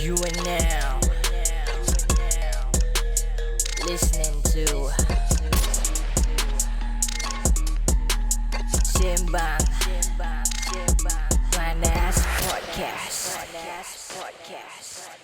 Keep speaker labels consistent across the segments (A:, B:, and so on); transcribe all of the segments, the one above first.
A: You are now listening to Sembang Panas Podcast.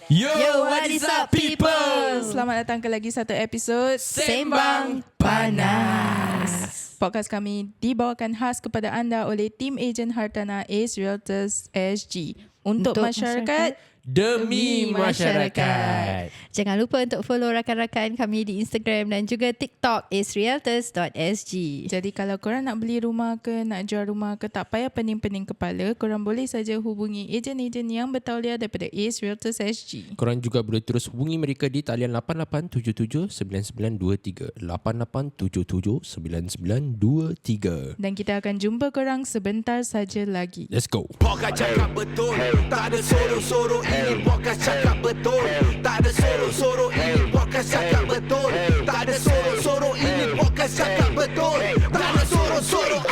B: Yo, what is up people?
C: Selamat datang ke lagi satu episod
B: Sembang Panas.
C: Podcast kami dibawakan khas kepada anda oleh tim ejen hartanah AceRealtorsSg untuk masyarakat,
B: Demi masyarakat.
D: Jangan lupa untuk follow rakan-rakan kami di Instagram dan juga TikTok AceRealtorsSg.
C: Jadi kalau korang nak beli rumah ke, nak jual rumah ke, tak payah pening-pening kepala, korang boleh saja hubungi ejen-ejen yang bertauliah daripada AceRealtorsSg.
B: Korang juga boleh terus hubungi mereka di talian 88779923 88779923.
C: Dan kita akan jumpa korang sebentar saja lagi.
B: Let's go.
E: Podcast cakap betul, tak ada sorok-sorok. Ini podcast cakap betul, tak ada sorok-sorok. Ini podcast cakap betul, tak ada sorok-sorok. Ini podcast cakap betul, tak ada sorok-sorok.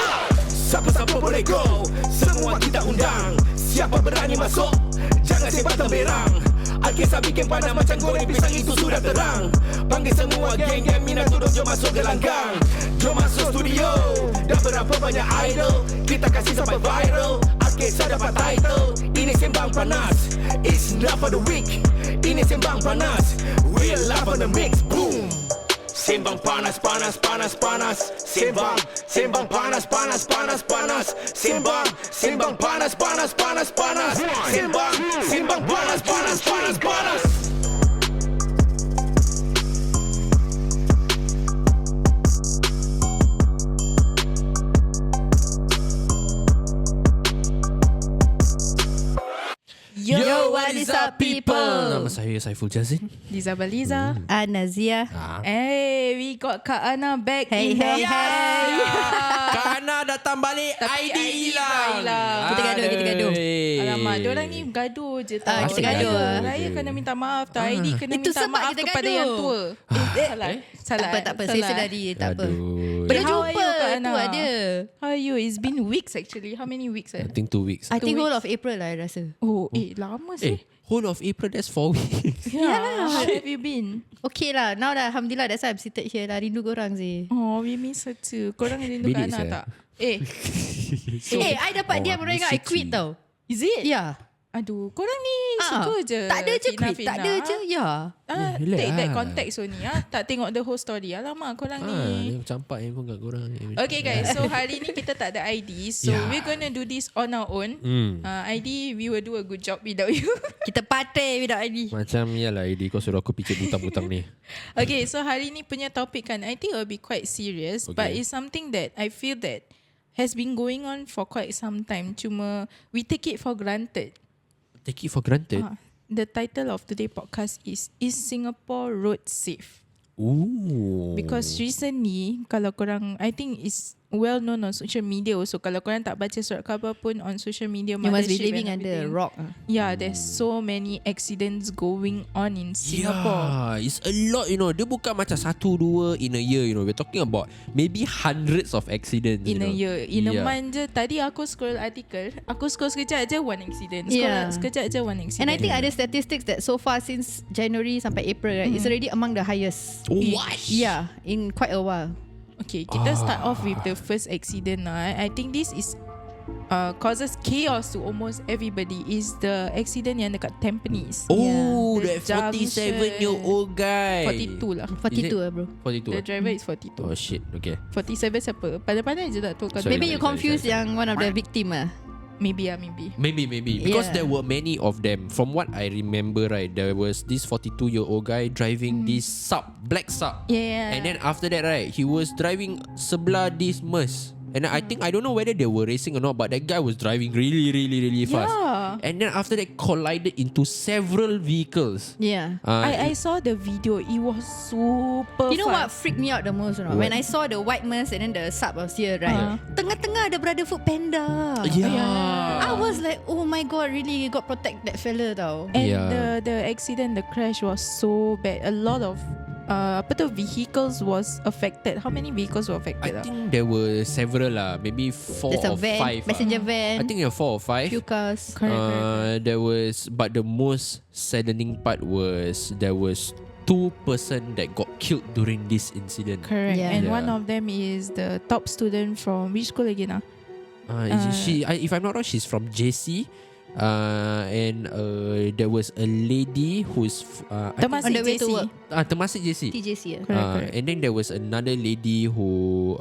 E: Siapa-siapa boleh go, semua kita undang. Siapa berani masuk, jangan sebat temberang. Al-Kisah bikin panas macam goreng pisang, itu sudah terang. Panggil semua geng-geng minat turun, jom masuk ke langgang. Jom masuk studio, dah berapa banyak idol, kita kasih sampai viral. Al-Kisah dapat title, ini Sembang Panas. It's not for the weak, ini Sembang Panas. Real love on the mix, boom. Sembang panas, panas, panas, panas. Sembang, sembang panas, panas, panas, panas. Sembang, sembang panas, panas, panas, panas. Sembang, sembang panas, panas, panas, panas.
D: Yo, what is up people?
B: Nama saya Saiful Jazin.
C: Liza Baliza.
D: Nazia.
C: Hey, we got Kak Ana back
D: Hey,
C: in
D: hey,
C: the
D: hey.
B: Kak Ana datang balik,
C: Tapi
B: ID hilang.
D: Kita gaduh.
C: Alamak, diorang ni gaduh je tau.
D: kita gaduh.
C: Raya kena minta maaf tau. ID kena
D: Itu
C: minta
D: sebab
C: maaf
D: kita
C: kepada
D: gaduh.
C: yang tua. Salah.
D: Tak apa. Saya sedari, tak apa.
B: Aduh.
D: Boleh
C: How are
D: jumpa
C: you, Kak Ana?
D: tu ada.
C: How are you? It's been weeks actually. How many weeks?
B: I think 2 weeks.
D: I think
C: 2
D: whole
C: weeks.
D: of April lah I rasa.
C: Oh, lama sih.
B: Whole of April, that's 4 weeks.
C: Yeah. How have you been?
D: Okay lah. Now dah Alhamdulillah, that's why I'm seated here lah. Rindu korang sih.
C: Oh, we miss her too. Korang rindu Kak
B: Bilik
C: Ana
B: saya.
C: tak?
D: I dapat diam orang ingat I quit tau.
C: Is it?
D: Ya.
C: Aduh, korang ni suka je.
D: Tak ada je quit. Tak ada je. Ya.
B: relax
C: Take that
B: lah.
C: context only. Tak tengok the whole story. Alamak, korang ni.
B: Ni campak handphone kat korang ni.
C: Okay guys, so hari ni kita tak ada ID. So we're gonna do this on our own. ID, we will do a good job without you.
D: Kita party without ID.
B: Macam yalah ID kau suruh aku fikir butang-butang ni.
C: Okay, so hari ni punya topik kan, I think it will be quite serious.
B: Okay.
C: But it's something that I feel that has been going on for quite some time. Cuma we take it for granted.
B: Take it for granted.
C: The title of today's podcast is Singapore Road Safe?
B: Ooh.
C: Because recently, kalau korang, I think it's well known on social media also. Kalau korang tak baca surat khabar pun on social media,
D: You must be
C: mothership
D: living
C: and
D: under a
C: everything.
D: rock.
C: Yeah, there's so many accidents going on in Singapore.
B: Yeah, it's a lot, you know. Dia bukan macam 1-2 in a year, you know. We're talking about maybe hundreds of accidents
C: In a
B: you know.
C: year. In a month je. Tadi aku scroll artikel, aku scroll sekejap je one accident. Scroll
D: Yeah.
C: sekejap je one accident.
D: And I think ada statistics that so far since January sampai April, right, it's already among the highest.
B: What?
D: Yeah, in quite a while.
C: Okay, kita start off with the first accident lah. I think this is causes chaos to almost everybody. Is the accident yang dekat Tampines.
B: Oh,
C: The
B: that 47-year-old guy.
C: 42 lah.
D: 42 lah bro.
B: 42.
C: The driver is 42.
B: Oh shit, okay.
C: 47 siapa? Pandai-pandai je tak tu.
B: Sorry.
D: Maybe you confused yang one of the victim ah.
C: Maybe.
B: Maybe because
D: Yeah.
B: there were many of them. From what I remember, right, there was this 42-year-old guy driving this black sub.
C: Yeah.
B: And then after that, right, he was driving sebelah this Merc. And I think, I don't know whether they were racing or not, but that guy was driving really fast.
C: Yeah.
B: And then after that, collided into several vehicles.
D: Yeah.
C: I saw the video. It was super
D: You know what
C: fast.
D: freaked me out the most? You know?
B: What?
D: When I saw the white Merc and then the sub was here, right? Tengah-tengah ada brother food panda.
B: Yeah.
D: I was like, oh my god, really got protect that fella tau.
C: And
B: Yeah.
C: the accident, the crash was so bad. A lot of vehicles was affected. How many vehicles were affected?
B: I think there were several lah, maybe 4
D: There's a
B: or
D: van,
B: 5.
D: passenger van,
B: I think there were 4 or 5.
D: few cars.
C: Correct.
B: There was, but the most saddening part was there was 2 person that got killed during this incident.
C: Correct.
D: Yeah.
C: And
B: Yeah.
C: one of them is the top student from which school again?
B: If I'm not wrong, she's from JC. And there was a lady who's I think-
C: Temasek
D: On the way to
C: JC.
D: work.
B: Temasek JC.
D: TJC ya.
C: Correct.
B: And then there was another lady who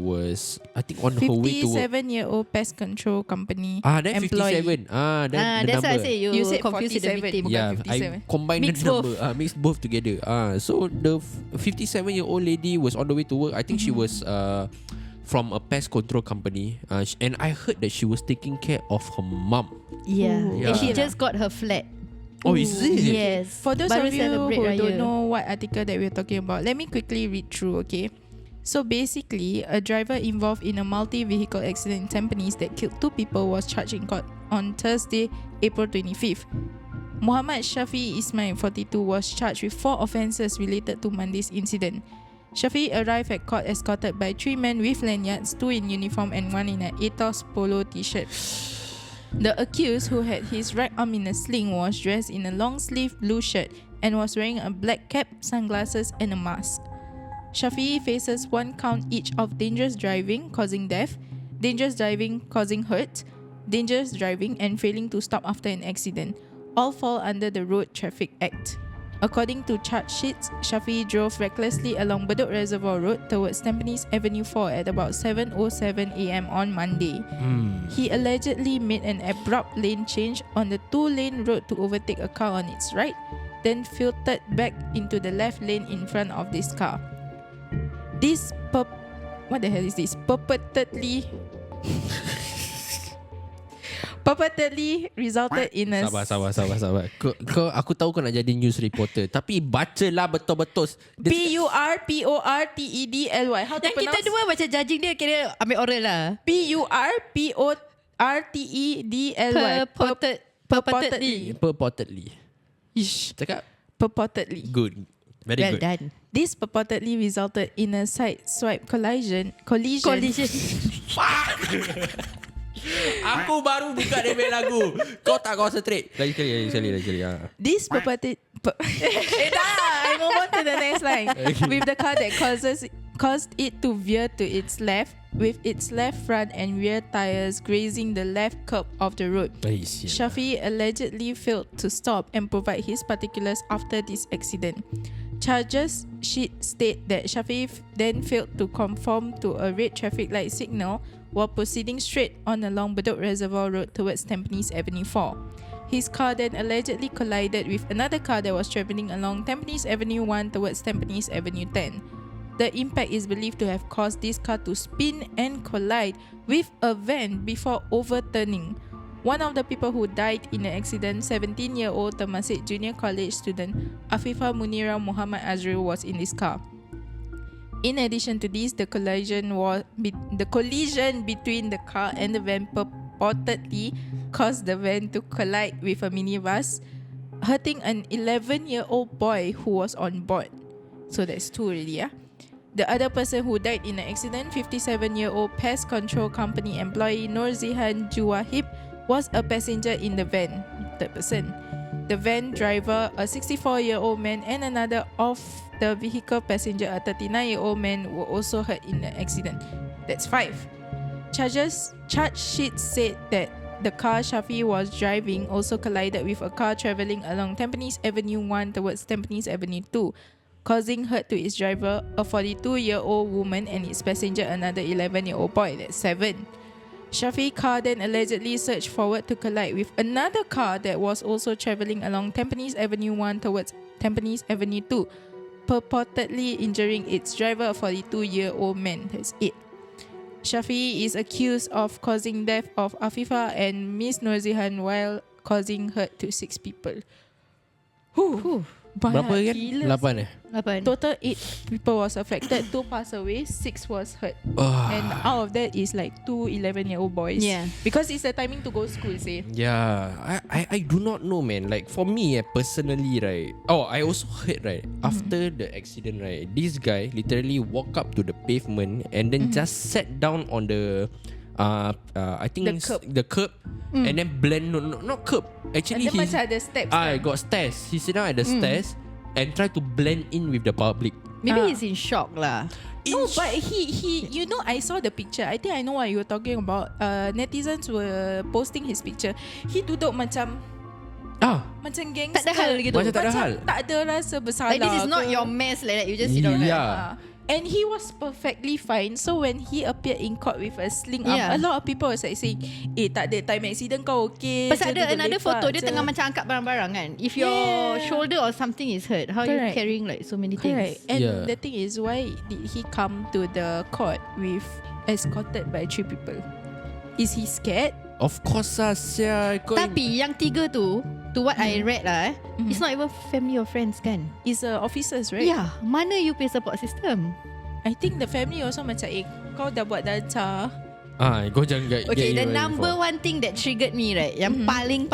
B: was, I think, on her way to work.
C: 57-year-old pest control company
B: That's
C: employee.
B: 57. That the
D: That's why I
B: number.
D: say you
C: said
D: confused with the
C: 47.
D: victim.
C: Bukan
B: Yeah,
C: 57.
B: I combined
D: Mix
B: the number. Mix both together. So the 57-year-old lady was on the way to work. I think she was from a pest control company. And I heard that she was taking care of her mum.
D: Yeah.
C: Ooh.
D: And she
B: Yeah.
D: just got her flat.
B: Oh, is it?
D: Yes.
C: For those
D: Baru
C: of you
D: celebrate
C: who
D: raya.
C: don't know what article that we're talking about, let me quickly read through, okay? So basically, a driver involved in a multi-vehicle accident in Tampines that killed 2 people was charged in court on Thursday, April 25th. Muhammad Shafi Ismail, 42, was charged with 4 offences related to Monday's incident. Shafi arrived at court escorted by 3 men with lanyards, 2 in uniform and 1 in an Ethos polo t-shirt. The accused, who had his right arm in a sling, was dressed in a long-sleeved blue shirt and was wearing a black cap, sunglasses and a mask. Shafi faces 1 count each of dangerous driving causing death, dangerous driving causing hurt, dangerous driving and failing to stop after an accident. All fall under the Road Traffic Act. According to charge sheets, Shafi drove recklessly along Bedok Reservoir Road towards Tampines Avenue 4 at about 7:07 a.m. on Monday. He allegedly made an abrupt lane change on the 2-lane road to overtake a car on its right, then filtered back into the left lane in front of this car. What the hell is this? Purportedly resulted in a
B: Sabar. Kau aku tahu kau nak jadi news reporter, tapi bacalah betul-betul.
C: Purportedly. How to
D: Yang kita
C: pronounce?
D: dua macam judging dia kira ambil oral lah.
C: Purportedly.
B: Purportedly.
C: Ish.
B: Cakap
C: Purportedly.
B: good. Very
D: Well
B: good.
D: done.
C: This purportedly resulted in a side swipe collision.
B: Aku baru buka dia punya lagu. Kau tak concentrate. Lagi sekali.
C: This purported I move on to the next line. With the car that caused it to veer to its left, with its left front and rear tires grazing the left curb of the road. Shafi allegedly failed to stop and provide his particulars after this accident. Charges sheet state that Shafi then failed to conform to a red traffic light signal while proceeding straight on along Bedok Reservoir Road towards Tampines Avenue 4. His car then allegedly collided with another car that was travelling along Tampines Avenue 1 towards Tampines Avenue 10. The impact is believed to have caused this car to spin and collide with a van before overturning. One of the people who died in the accident, 17-year-old Temasek Junior College student Afifah Munira Muhammad Azril, was in this car. In addition to this, the collision between the car and the van purportedly caused the van to collide with a minibus, hurting an 11-year-old boy who was on board. So that's 2 already, yeah? The other person who died in the accident, 57-year-old pest control company employee Nurzihan Juwahib, was a passenger in the van. Third person. The van driver, a 64-year-old man, and another of the vehicle passenger, a 39-year-old man, were also hurt in the accident. That's 5. Charge sheet said that the car Shafi was driving also collided with a car travelling along Tampines Avenue 1 towards Tampines Avenue 2, causing hurt to its driver, a 42-year-old woman, and its passenger, another 11-year-old boy. That's 7. Shafi's car then allegedly surged forward to collide with another car that was also travelling along Tampines Avenue 1 towards Tampines Avenue 2, purportedly injuring its driver, a 42-year-old man. That's 8. Shafi is accused of causing death of Afifah and Miss Nurzihan while causing hurt to 6 people.
B: Berapa again?
C: Gila.
B: 8
D: Apa?
C: Total 8 people was affected. 2 passed away, 6 was hurt. And out of that is like 2 11-year-old boys.
D: Yeah.
C: Because it's the timing to go school, say.
B: Yeah, I do not know, man. Like for me, personally, right. Oh, I also heard, right, after the accident, right, this guy literally walked up to the pavement and then just sat down on the I think the curb and then blend. No, not curb. Actually,
C: And then macam ada steps.
B: got stairs. He sit down at the stairs and try to blend in with the public.
D: Maybe he's in shock lah.
C: No, but he you know, I saw the picture. I think I know what you were talking about. Netizens were posting his picture. He duduk macam gangster.
D: Tak ada hal gitu.
B: Macam tak ada hal.
C: Tak ada rasa bersalah.
D: Like this is not
C: ke.
D: your mess like that. You just sit down.
B: Yeah.
C: And he was perfectly fine. So when he appeared in court with a sling arm,
D: Yeah.
C: a lot of people was like saying, tak ada time accident kau okay.
D: Pasal
C: je,
D: ada
C: duduk
D: another
C: lepak
D: photo dia
C: je."
D: tengah macam angkat barang-barang kan. If your shoulder or something is hurt, how you
C: Correct.
D: carrying like so many
C: Correct.
D: things?
C: And
B: Yeah.
C: the thing is, why did he come to the court with escorted by 3 people? Is he scared?
B: Of course lah,
D: Tapi yang 3 tu, to what I read lah, it's not even family or friends kan?
C: Is officers, right?
D: Yeah, mana you pay support system?
C: I think the family also macam kau dah buat danca.
B: kau jangan get
D: Okay, the
B: involved.
D: number one thing that triggered me, right, yang paling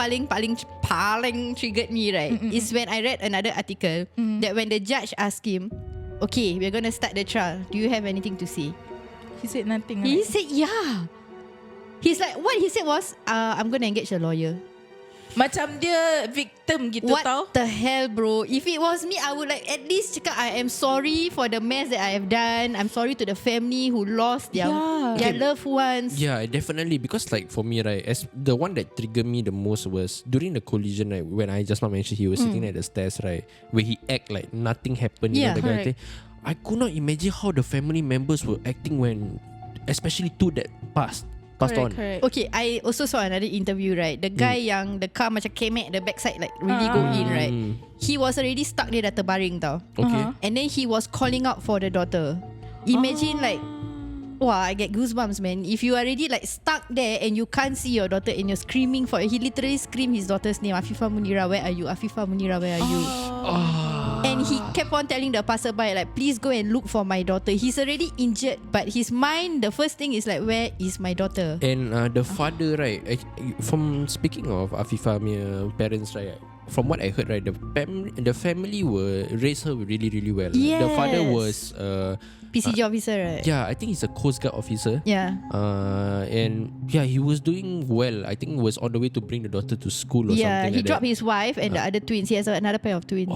D: triggered me, right, is when I read another article that when the judge asked him, okay, we're gonna start the trial, do you have anything to say?
C: He said nothing.
D: He
C: Right?
D: said yeah. He's like, what he said was, I'm gonna engage a lawyer.
C: Macam dia victim gitu
D: What
C: tau.
D: the hell, bro? If it was me, I would like at least cakap I am sorry for the mess that I have done. I'm sorry to the family who lost their loved ones.
B: Yeah, definitely. Because like for me, right, as the one that triggered me the most was during the collision, right, when I just now mentioned he was sitting at the stairs, right, where he act like nothing happened.
D: Yeah,
B: you know, the kind of
C: correct.
B: thing. I could not imagine how the family members were acting when, especially two that passed on.
C: Correct.
D: Okay, I also saw another interview, right? The guy yang the car macam kemek the backside like really go in, right? He was already stuck, dia dah terbaring tau.
B: Okay.
D: And then he was calling out for the daughter. Imagine like, wah, I get goosebumps, man. If you are already like stuck there and you can't see your daughter and you're screaming for it, he literally screamed his daughter's name, Afifah Munira, where are you? Afifah Munira, where are you? And he kept on telling the passerby like, please go and look for my daughter. He's already injured, but his mind, the first thing is like, where is my daughter?
B: And the father, right, from speaking of Afifah punya parents, right, from what I heard, right, the family were raised her really, really well.
D: Yes.
B: The father was
D: PCG officer, right?
B: yeah, I think he's a Coast Guard officer.
D: Yeah.
B: And yeah, he was doing well. I think he was on the way to bring the daughter to school or
D: Yeah,
B: something
D: he
B: like
D: dropped
B: that.
D: his wife and the other twins. He has another pair of twins.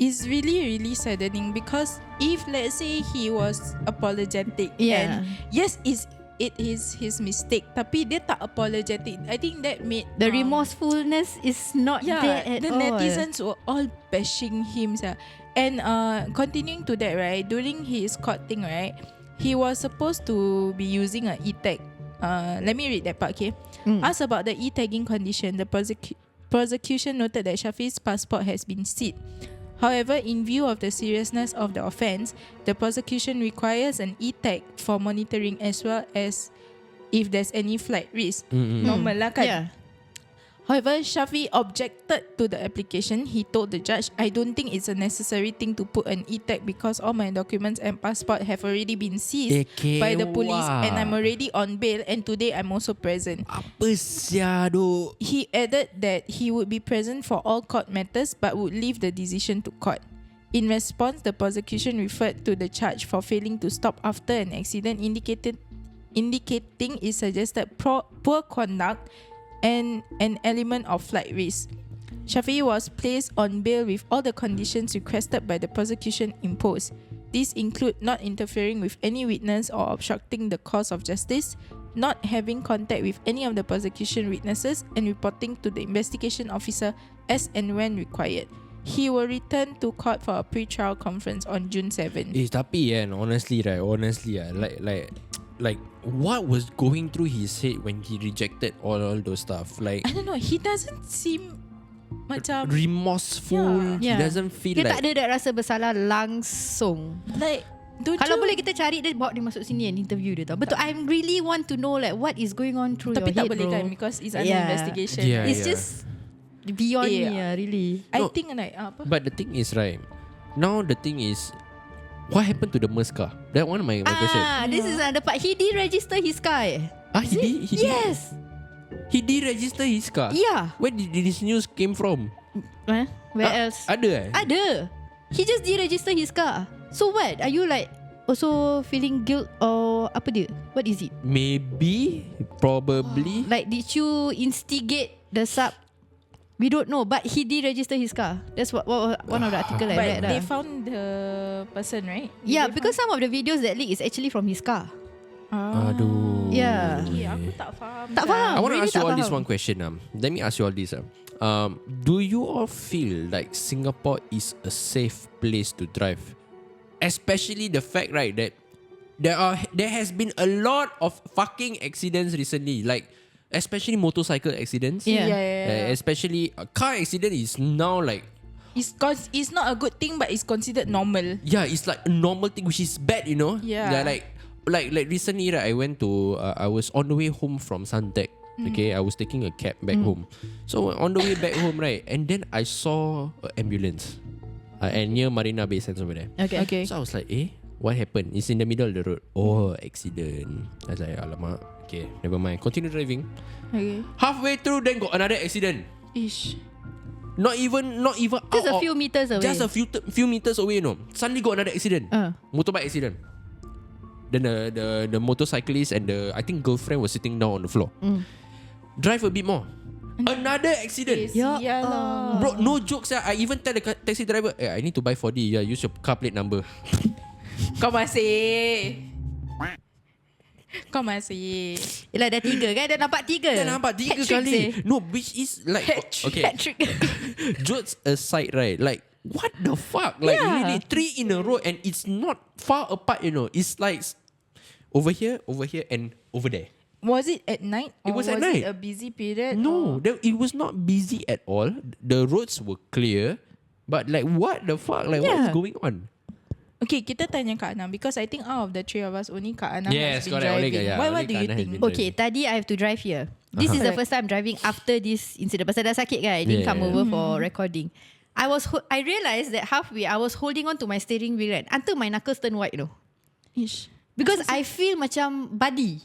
C: It's really, really saddening because if let's say he was apologetic
D: Yeah.
C: and yes, it is his mistake, tapi dia tak apologetic. I think that made
D: The remorsefulness is not there at
C: the
D: all.
C: netizens were all bashing him, sir. And continuing to that, right, during his court thing, right, he was supposed to be using a e-tag. Let me read that part, okay? Asked about the e-tagging condition, the prosecution noted that Shafi's passport has been seized. However, in view of the seriousness of the offence, the prosecution requires an e-tag for monitoring as well as if there's any flight risk. Normal lah kan?
D: Yeah.
C: However, Shafi objected to the application. He told the judge, I don't think it's a necessary thing to put an e-tag because all my documents and passport have already been seized by the police and I'm already on bail and today I'm also present.
B: Apa sia duk?
C: He added that he would be present for all court matters but would leave the decision to court. In response, the prosecution referred to the charge for failing to stop after an accident, indicating it suggested poor conduct and an element of flight risk. Shafi was placed on bail with all the conditions requested by the prosecution imposed. These include not interfering with any witness or obstructing the course of justice, not having contact with any of the prosecution witnesses, and reporting to the investigation officer as and when required. He will return to court for a pre-trial conference on June 7.
B: Tapi kan, honestly, like what was going through his head when he rejected all those stuff? Like
C: I don't know, he doesn't seem macam
B: remorseful. He doesn't feel
D: Dia
B: like
D: tak ada that rasa bersalah langsung.
C: like don't
D: Kalau
C: you,
D: boleh kita cari dia, bawa dia masuk sini and interview dia tau. Betul, I really want to know like what is going on through
C: tapi
D: your
C: tak
D: head,
C: boleh
D: bro.
C: kan because it's under investigation.
B: Yeah,
D: It's
B: yeah.
D: just beyond
C: Eh,
D: me really.
C: I
B: No.
C: think like apa?
B: But the thing is right, now the thing is, what happened to the Merc car? That one of my question.
D: This is another part. He deregister his car.
B: He did?
D: Yes.
B: He deregister his car?
D: Yeah.
B: Where did this news came from?
D: Where else?
B: Ada
D: Ada. He just deregister his car. So what? Are you like also feeling guilt or apa dia? What is it?
B: Maybe, probably.
D: Like did you instigate the sub? We don't know, but he deregister his car. That's what one of the article I read.
C: But they found the person, right?
D: Yeah,
C: They
D: because some of the videos that leak is actually from his car.
B: Aduh.
D: Yeah.
C: Okay, aku tak faham.
D: Tak faham.
B: I want to
D: Really
B: ask you
D: tak
B: all this
D: faham.
B: one question. Let me ask you all this. Do you all feel like Singapore is a safe place to drive? Especially the fact, right, that there has been a lot of fucking accidents recently, like especially motorcycle accidents.
D: Yeah.
B: Especially a car accident is now like,
C: It's not a good thing, but it's considered normal.
B: yeah, it's like a normal thing, which is bad, you know.
C: Yeah.
B: Like recently, right, I went to I was on the way home from Suntec. Okay, I was taking a cab back home. So on the way back home, right, and then I saw an ambulance, and near Marina Bay Sands over there.
C: Okay.
B: So I was like, what happened? It's in the middle of the road. Oh, accident. I was like, alamak. Okay, never mind. Continue driving.
C: Okay.
B: Halfway through, then got another accident.
C: Ish.
B: Not even
D: Just a few meters away.
B: Just a few meters away, you know. Suddenly got another accident. Motorbike accident. Then the motorcyclist and I think girlfriend was sitting down on the floor. Drive a bit more. Another accident.
D: Ya
C: Sialah.
B: Bro, no jokes. I even tell the taxi driver, I need to buy 4D. Yeah, use your car plate number.
C: Kau masih.
D: Yelah dah 3 kan? Dah nampak 3.
B: Dah nampak 3 kali. No, which is like okay.
D: Hat-trick.
B: Jokes aside, right? Like, what the fuck? Like, really, 3 in a row, and it's not far apart, you know. It's like over here, and over there.
C: Was it at night?
B: It was at night.
C: It a busy period?
B: No, it was not busy at all. The roads were clear, but like, what the fuck? Like, what is going on?
C: Okay, kita tanya Kak Anam, because I think out of the 3 of us, only Kak Anam
B: Yes,
C: has been
B: correct.
C: driving.
B: Only
C: What
B: Kak
C: do you
B: Anam has
C: think?
B: been
D: Okay, tadi I have to drive here. This is the first time driving after this incident. Pasal dah sakit kan, I didn't come over for recording. I realised that halfway I was holding on to my steering wheel right, until my knuckles turn white, you know.
C: Ish.
D: Because I feel macam body.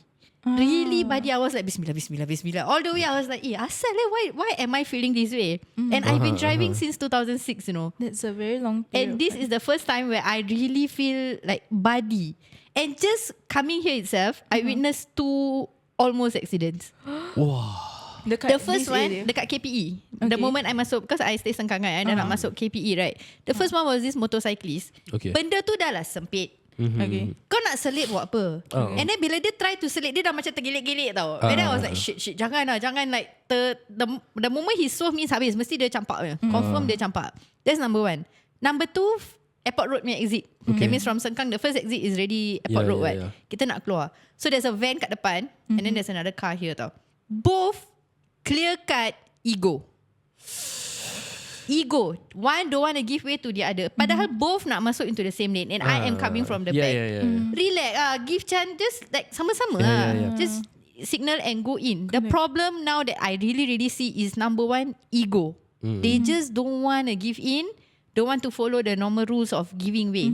D: Really body. I was like Bismillah. All the way I was like, asal why am I feeling this way? And I've been driving since 2006, you know.
C: That's a very long period.
D: And this is the first time where I really feel like body. And just coming here itself, I witnessed 2 almost accidents.
C: Dekat
D: The first
C: this
D: one
C: area.
D: dekat KPE. The moment I masuk, because I stay Sengkang kan, I dah nak masuk KPE, right? The first one was this motorcyclist.
B: Okay.
D: Benda tu dah lah sempit.
C: Okay.
D: Kau nak selit buat apa? And then bila dia try to selit, dia dah macam tergelik-gelik tau. And then I was like, shit, jangan like the moment he swerve means habis. Mesti dia campak je. Confirm dia campak. That's number 1. Number 2, Airport Road punya exit. That means from Sengkang, the first exit is already Airport Road, right? Kita nak keluar. So there's a van kat depan, and then there's another car here tau. Both clear cut ego. One don't want to give way to the other. Padahal both nak masuk into the same lane, and I am coming from the back. Relax, give chance, just like sama-sama Just signal and go in. The problem now that I really see is number 1, ego. They just don't want to give in, don't want to follow the normal rules of giving way.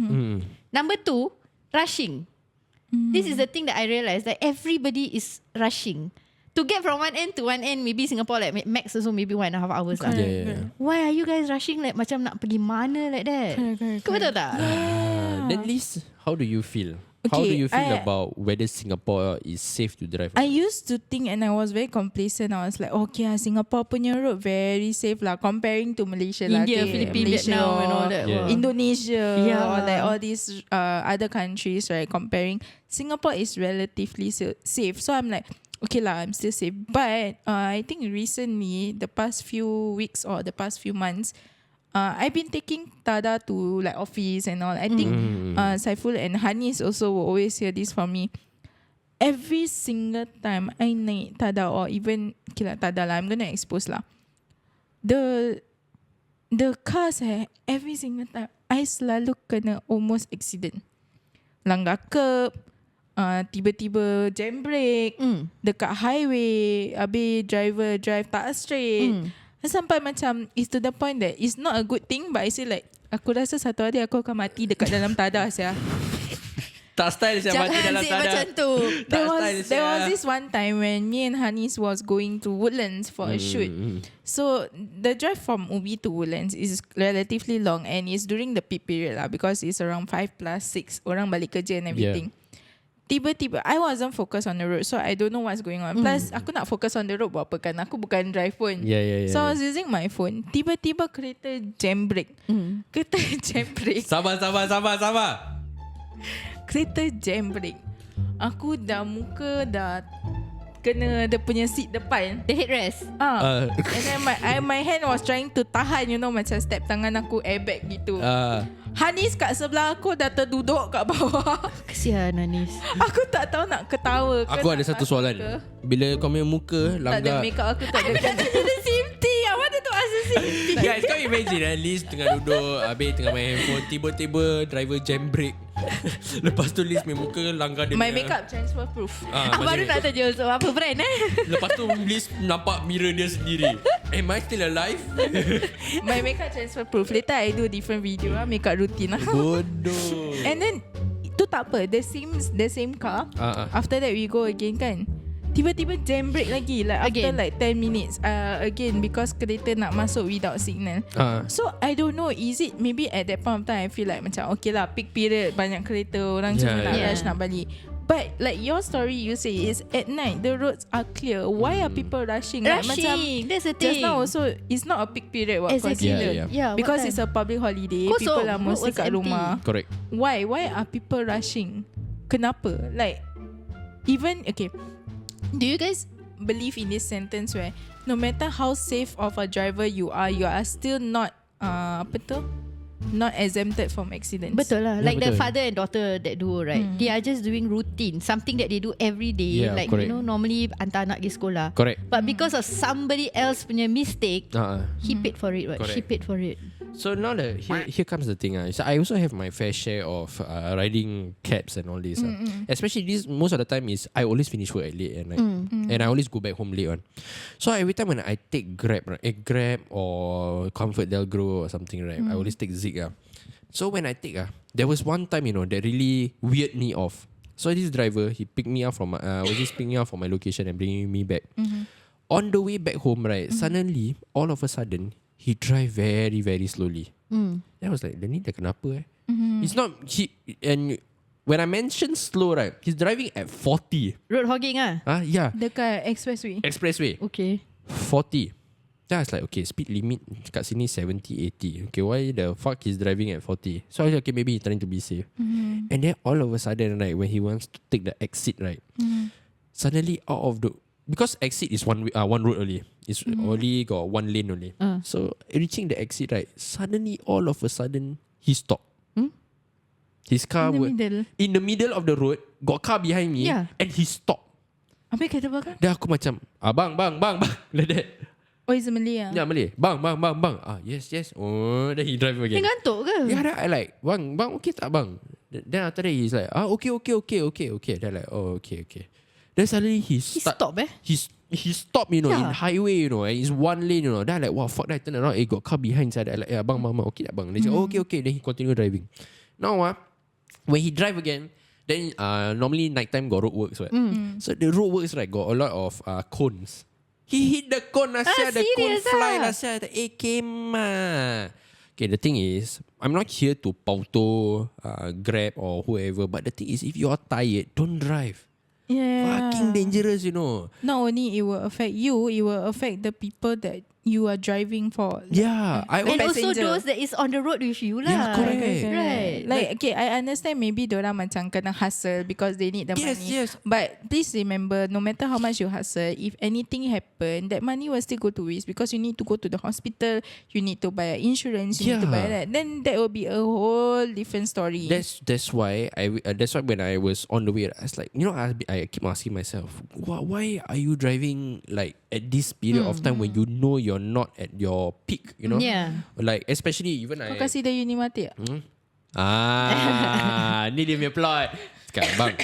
D: Number 2, rushing. This is the thing that I realized, that everybody is rushing. To get from one end to one end, maybe Singapore like max also maybe 1.5 hours lah. Why are you guys rushing like macam nak pergi mana like that? Kau betul tak?
B: Then Liz, how do you feel? How do you feel about whether Singapore is safe to drive?
C: I used to think, and I was very complacent. I was like, okay, Singapore punya road very safe lah, comparing to Malaysia lah.
D: India,
C: okay,
D: Philippines,
C: Malaysia
D: Vietnam and all that.
C: Indonesia,
D: Yeah.
C: or like all these other countries, right? Comparing, Singapore is relatively safe. So I'm like, okay lah, I'm still safe. But I think recently, the past few weeks or the past few months, I've been taking Tada to like office and all. I think Saiful and Hanis also will always hear this from me. Every single time I naik Tada, or even okay lah, Tada lah, I'm gonna expose lah. The cars every single time I selalu kena almost accident. Langgar curb, tiba-tiba jam brake dekat highway, habis driver drive tak straight. Sampai macam it's to the point that it's not a good thing, but I say like aku rasa satu hari aku akan mati dekat dalam tadah sia.
B: Tak style siapa mati
D: Jangan
B: dalam
D: say
B: tadah.
D: macam tu.
C: There was this one time when me and Hanis was going to Woodlands for a shoot. So the drive from Ubi to Woodlands is relatively long and it's during the peak period lah because it's around 5+6 orang balik kerja and everything. Tiba-tiba I wasn't focused on the road, so I don't know what's going on. Plus aku nak focus on the road buat apa kan, aku bukan drive pun. So I was using my phone. Tiba-tiba kereta jam brake. Kereta jam brake.
B: Sabar.
C: Kereta jam brake. Aku muka dah kena dia punya seat depan.
D: The headrest.
C: And then my hand was trying to tahan, you know, macam step tangan aku airbag gitu. Hanis kat sebelah aku dah terduduk kat bawah.
D: Kesian Anis.
C: Aku tak tahu nak ketawa ke.
B: Aku ada satu soalan. Bila kau punya muka
C: Tak ada
B: langgar,
C: makeup aku tak ada.
D: The same thing. I wanted to ask the same thing.
B: guys, kau imagine Liz tengah duduk, habis tengah main handphone, tiba-tiba driver jam brake. Lepas tu Liz punya muka langgar dia
C: My
B: punya-
C: makeup transfer proof.
D: Aku baru nak tanya so apa brand
B: Lepas tu Liz nampak mirror dia sendiri. Am I still alive?
C: My makeup transfer proof. Later I do different video makeup routine.
B: Bodoh.
C: And then itu tak apa, the same car. After that we go again kan. Tiba-tiba jam brake lagi like after
D: Again.
C: like 10 minutes again because kereta nak masuk without signal. So I don't know, is it maybe at that point of time I feel like macam okay lah, peak period, banyak kereta, orang cuma nak rush nak balik. But like your story you say is at night the roads are clear. Why are people rushing? Like, macam
D: That's the
C: just
D: thing.
C: now also it's not a peak period what
D: Exactly.
C: considered.
D: Yeah,
C: Because
D: what
C: it's a public holiday,
D: Kosong.
C: people are
D: Road
C: mostly
D: was
C: kat
D: empty.
C: rumah.
B: Correct.
C: Why are people rushing? Kenapa? Like even okay, do you guys believe in this sentence where no matter how safe of a driver you are still not not exempted from accidents?
D: Betul lah.
B: Yeah,
D: Like the
B: betul.
D: father and daughter that duo, right? They are just doing routine, something that they do every day.
B: Yeah,
D: Like
B: correct.
D: you know, normally hantar anak pergi sekolah.
B: Correct.
D: But because of somebody else punya mistake, he paid for it. Right?
B: Correct.
D: She paid for it.
B: So now here comes the thing. So I also have my fair share of riding cabs and all this. Especially this most of the time is I always finish work at late at night, and I always go back home late on. So every time when I take Grab, right, Grab or Comfort Delgro or something, right, I always take Zig. So when I take there was one time that really weird me off. So this driver he picked me up from was just picking me up from my location and bringing me back. On the way back home, right, suddenly all of a sudden he drive very very slowly. Then I was like, ni dah kenapa It's not and when I mention slow, right, he's driving at 40.
D: Road hogging
B: Yeah,
C: Dekat expressway.
B: expressway
D: Okay.
B: 40. Then I was like, okay, speed limit kat sini 70, 80. Okay, why the fuck he's driving at 40? So I was like, okay, maybe he's trying to be safe. And then all of a sudden, right, when he wants to take the exit, right, suddenly out of the, because exit is one road only. It's only got one lane only. So reaching the exit, right, suddenly all of a sudden he stopped. His car in the middle of the road, got car behind me, and he stopped.
C: Habis kata belakang?
B: Then aku macam, bang, like that.
C: Oh, it's a Malay
B: Yeah, Malay. Bang. Yes. Oh, then he drive again.
D: Dia ngantuk ke?
B: Yeah, then I like, bang, okay tak bang? Then after that he's like, okay. Then like, oh, okay. Then suddenly he
D: stopped,
B: He stopped, in highway, and it's one lane, Then I like, wow, fuck that. Turn around, got car behind side. I like, yeah, bang, okay tak bang? Then he said, okay. Then he continue driving. Now, when he drive again, then normally nighttime got road works, right? So the road works, right, got a lot of cones. He hit the cone, the cone fly, Okay, the thing is, I'm not here to pauto Grab or whoever, but the thing is, if you're tired, don't drive.
C: Yeah.
B: Fucking dangerous,
C: Not only it will affect you, it will affect the people that you are driving for.
B: Yeah,
D: And also
C: passenger.
D: those that is on the road with you lah.
B: Yeah, correct.
D: Right.
C: Like, okay, I understand maybe diorang macam kena hustle because they need the money.
B: Yes.
C: But please remember, no matter how much you hustle, if anything happen, that money will still go to waste because you need to go to the hospital, you need to buy insurance, you need to buy that. Then that will be a whole different story.
B: That's why when I was on the way, I was like, I keep asking myself, why are you driving like at this period of time when you know you're not at your peak,
D: Yeah.
B: Like especially even
C: Kau kasih dia uni mati tak?
B: ni dia punya plot. Cakap, bang,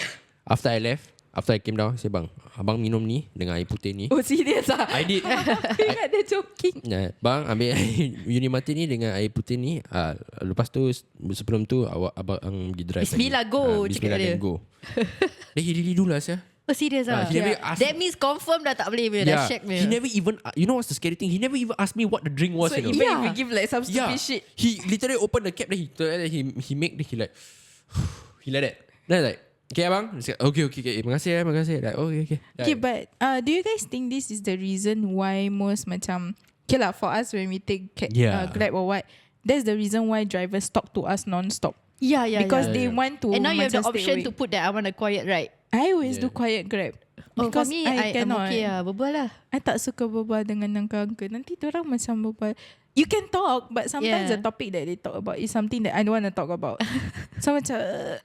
B: after I left, After I came down, say bang, abang minum ni dengan air putih ni.
C: Oh serious ah?
B: I did.
C: Ingat dia joking.
B: Bang ambil uni mati ni dengan air putih ni. Lepas tu sebelum tu abang pergi drive.
D: Bismillah, go,
B: Bismillah
D: cakap dia.
B: then go. Then he really do lah sia.
D: Oh serious ah?
B: He never ask.
D: That means confirm dah tak boleh punya. Dah check punya.
B: He never even, you know what's the scary thing? He never even asked me what the drink was.
C: So
B: you know.
C: even if you give like some stupid shit.
B: He literally opened the cap. Then he make. Then he like, he like that. Then like, okay abang. Okay. Makasih. Like, okay.
C: Okay, but do you guys think this is the reason why most macam okay lah for us when we take Grab or what? That's the reason why drivers talk to us non-stop.
D: Yeah.
C: Because they want to.
D: And now you have the
C: macam stay
D: option
C: awake.
D: to put that I want a quiet ride.
C: I always do quiet Grab.
D: Oh, for
C: Because
D: me,
C: I
D: I'm
C: cannot.
D: okay lah. Berbual lah.
C: I tak suka berbual dengan uncle-uncle. Nanti diorang macam berbual. You can talk, but sometimes the topic that they talk about is something that I don't want to talk about. So macam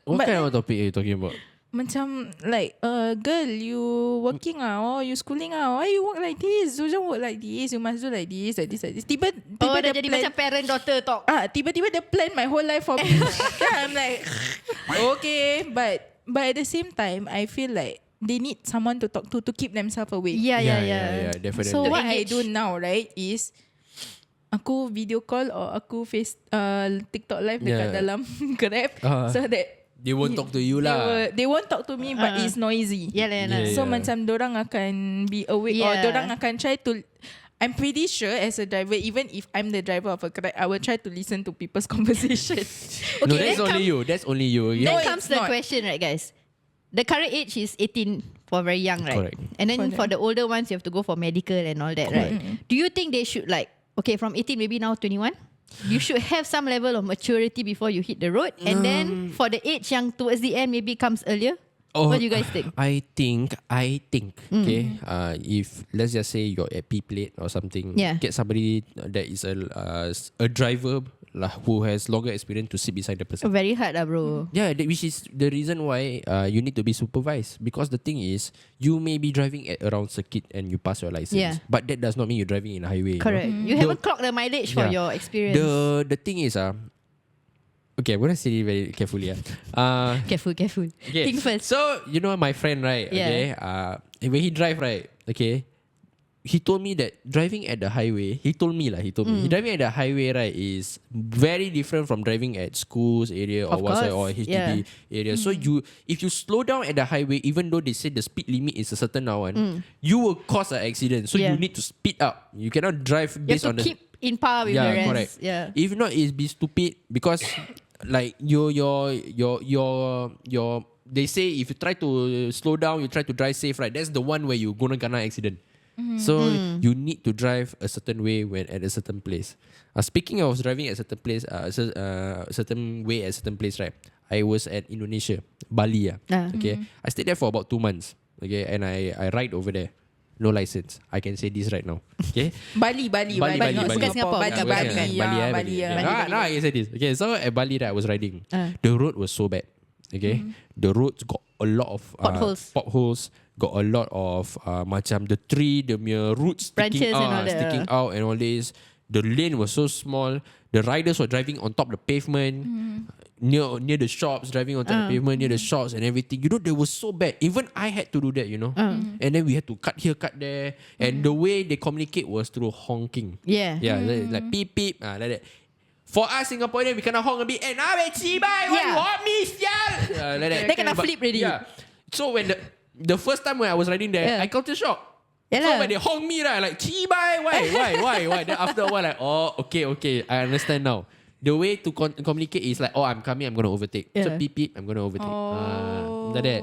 B: What
C: but
B: kind of topic are you talking about?
C: macam like girl, you working or you schooling why you work like this? You don't work like this. You must do like this. Tiba
D: Oh, dah
C: dia
D: jadi
C: plan,
D: macam parent-daughter talk.
C: tiba-tiba dia plan my whole life for me. I'm like okay, but at the same time I feel like they need someone to talk to keep themselves awake.
D: Yeah.
B: Definitely.
C: So
D: To
C: what I
D: engage.
C: do now, right, is aku video call or aku face TikTok live dekat dalam Grab so that
B: they won't talk to you lah.
C: they won't talk to me but it's noisy.
D: Yalah.
C: So macam dorang akan be awake or dorang akan try to. I'm pretty sure as a driver, even if I'm the driver of a Grab, I will try to listen to people's conversation.
B: No,
D: Okay,
B: that's only you. That's only you.
C: No,
D: Then comes
C: it's
D: the
C: not.
D: question, right, guys? The current age is 18 for very young, right?
B: Correct.
D: And then
C: For
D: for the older ones, you have to go for medical and all that, right? Do you think they should like, okay, from 18 maybe now 21? You should have some level of maturity before you hit the road. And then for the age yang towards the end maybe comes earlier. What do you guys think?
B: I think. Okay. If let's just say you're at P plate or something, get somebody that is a driver lah who has longer experience to sit beside the person.
D: Very hard lah, bro.
B: Yeah, which is the reason why you need to be supervised. Because the thing is, you may be driving at around circuit and you pass your license, but that does not mean you're driving in a highway.
D: Correct. You haven't clocked the mileage for your experience.
B: The thing is, okay, I'm gonna say it very carefully.
D: Careful.
B: Okay.
D: Think first.
B: So you know my friend, right? Okay. When he drive, right? Okay. He told me that driving at the highway. He told me. Driving at the highway, right, is very different from driving at schools area or
D: Of course,
B: or HDB area. So if you slow down at the highway, even though they say the speed limit is a certain one, you will cause an accident. So you need to speed up. You cannot drive
D: You
B: based
D: have to
B: on
D: keep in par with the rest.
B: Correct.
D: Yeah.
B: If not, it's be stupid because like your they say if you try to slow down, you try to drive safe, right? That's the one where you gonna kena accident. So you need to drive a certain way when at a certain place. Speaking of driving at a certain place, certain way at a certain place, right? I was at Indonesia, Bali. Okay, I stayed there for about 2 months. Okay, and I ride over there. No license. I can say this right now. Okay.
C: Bali, not
B: Bali.
C: Singapore.
D: Bukan
C: Bali.
B: Now I can say this. Okay, so at Bali, I was riding. The road was so bad. Okay, the roads got a lot of potholes. Got a lot of macam the tree, the mere roots sticking out and all this. The lane was so small. The riders were driving on top of the pavement, near the shops, driving on top of the pavement, near the shops and everything. You know, they were so bad. Even I had to do that, you know. And then we had to cut here, cut there. And the way they communicate was through honking.
D: Yeah.
B: Like beep, beep, like that. For us Singaporean, we cannot honk a bit. Why you honk me, sial? Like that.
D: They cannot flip already.
B: Yeah. So when the first time when I was riding there, I culture shock. So when they honk me, right, like, why? Then after a while, like, okay, I understand now. The way to communicate is like, I'm coming, I'm going to overtake. So beep, beep, I'm going to overtake. Like that.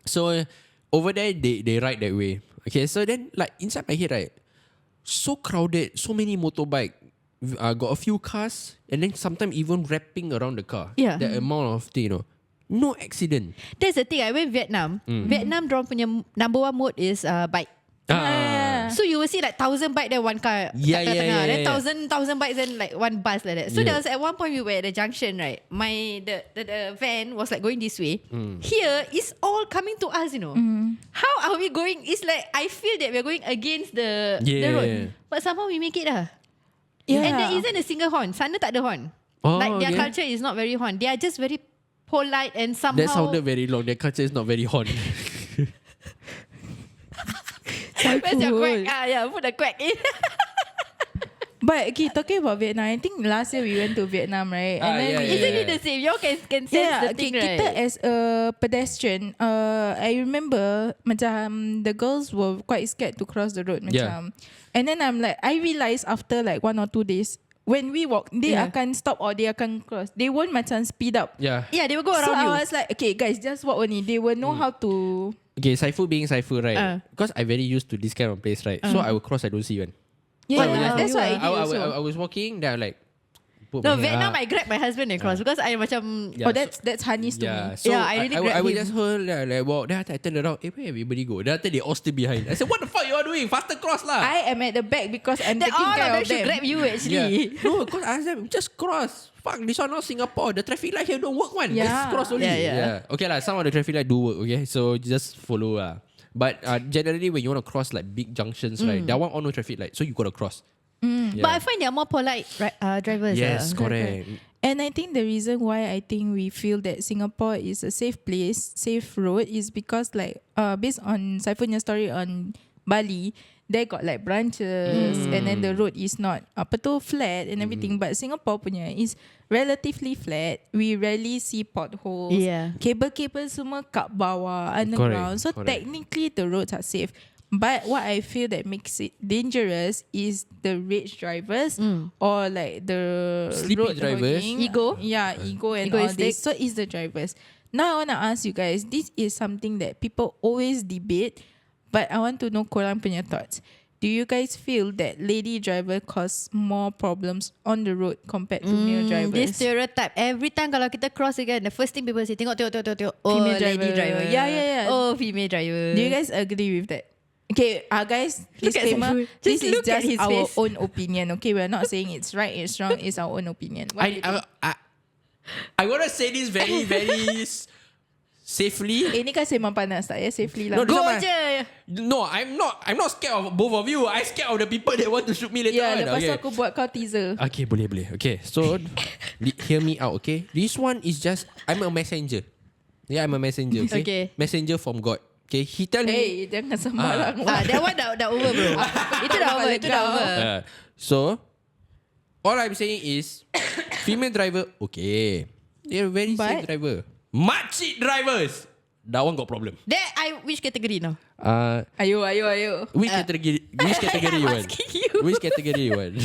B: So over there, they ride that way. Okay, so then, like, inside my head, right, so crowded, so many motorbike. Got a few cars, and then sometimes even wrapping around the car.
D: Yeah.
B: The amount of thing, you know. No accident.
D: That's the thing. I went Vietnam. Vietnam, dorang punya number one mode is bike. So you will see like 1,000 bike there, one car. Then 1,000 bikes and like one bus like that. So there was at one point we were at the junction, right? The van was like going this way. Here is all coming to us, you know. How are we going? It's like I feel that we're going against the road, but somehow we make it lah. And there isn't a single horn. Sana tak ada horn. Like their culture is not very horn. They are just very polite and somehow.
B: That sounded very long. Their culture is not very horn.
D: Where's your quack? Yeah, put the quack in.
C: But okay, talking about Vietnam, I think last year we went to Vietnam, right? And then we,
D: Isn't it the same? Y'all can sense the thing, right?
C: Kita as a pedestrian, I remember macam the girls were quite scared to cross the road macam. And then I'm like, I realised after like 1 or 2 days, when we walk, they akan stop or they akan cross. They won't macam speed up.
B: Yeah.
D: Yeah, they will go around
C: So
D: you.
C: I was like, okay guys, just walk only. They will know how to.
B: Okay, Saifu being Saifu, right? Because I very used to this kind of place, right? So I will cross, I don't see one.
C: Yeah, that's what I did also.
B: I was walking, then I like put
D: No,
B: my
D: Vietnam,
B: hand
D: I grabbed my husband and cross because I macam.
B: Yeah,
C: Oh, that's Hanis to me.
B: so
D: Yeah, I really grabbed
B: I will
D: him.
B: just hold like walk. Then after I turn around, where everybody go? Then after they all still behind. I said, what the fuck you all doing? Faster cross lah.
C: I am at the back because I'm
D: That
C: taking
D: all
C: care
D: of them
C: of
D: should
C: them.
D: grab you actually.
B: No, because I asked them, just cross. Fuck, this one not Singapore. The traffic light here don't work one.
C: Yeah.
B: Just cross only.
D: Yeah.
B: Okay lah, some of the traffic light do work. Okay, so just follow lah. But generally, when you want to cross like big junctions, right, that one all no traffic light, so you gotta cross. Yeah.
D: But I find they are more polite drivers.
B: Yes, correct.
C: And I think the reason why I think we feel that Singapore is a safe place, safe road is because like based on Saifun's story on Bali, they got like branches and then the road is not flat and everything. But Singapore punya is relatively flat. We rarely see potholes.
D: Yeah.
C: Cable semua kat bawah underground. So technically the roads are safe. But what I feel that makes it dangerous is the rage drivers or like the
B: Sleepy
C: road
B: drivers.
C: hogging.
D: Ego.
C: Yeah, ego and
D: Egoistic.
C: all this. So it's the drivers. Now I want to ask you guys, this is something that people always debate, but I want to know korang punya thoughts. Do you guys feel that lady driver cause more problems on the road compared to male drivers?
D: This stereotype. Every time kalau kita cross again, the first thing people say, tengok. Oh,
C: Female
D: lady driver.
C: Yeah.
D: Oh, female driver.
C: Do you guys agree with that? Okay, guys,
D: Look at
C: disclaimer,
D: Saifu.
C: this
D: Just
C: is
D: look at
C: just
D: his
C: our
D: face.
C: own opinion. Okay, we're not saying it's right, it's wrong, it's our own opinion. What do you think?
B: I want to say this very, very safely.
C: Ini kan Sembang Panas tak ya? Safely lah.
B: No, this
D: Go
B: one
D: je.
B: No, I'm not scared of both of you. I'm scared of the people that want to shoot me later
C: Ya,
B: on.
C: lepas tu
B: Okay.
C: aku buat kau teaser.
B: Okay, boleh. Okay, so hear me out, okay? This one is just, I'm a messenger. Yeah, I'm a messenger, okay?
D: Okay.
B: Messenger from God. Okay, he tell me.
C: Hey, jangan sembarang.
D: That one dah over bro. Itu dah over.
B: So, all I'm saying is, female driver, okay. They're very safe
C: But-
B: driver. Makcik drivers, that one got problem.
D: That which category now?
C: Ayo.
B: Which category you want? Which category you want?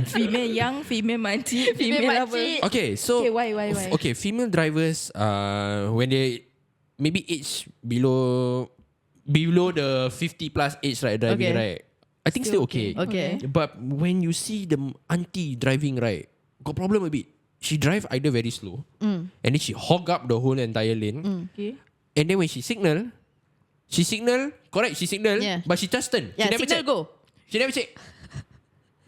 C: Female young, female makcik, female apa?
D: makcik.
B: Okay, so
C: Okay, why?
B: Okay, female drivers, when they maybe age below the 50 plus age, right, driving,
D: Okay.
B: right? I think still okay.
D: Okay.
B: But when you see the auntie driving, right, got problem a bit. She drive either very slow, and then she hog up the whole entire lane.
C: Okay.
B: And then when she signal, correct, she signal,
D: Yeah.
B: but she just turn.
D: Yeah,
B: she never
D: signal
B: check.
D: go.
B: She never check.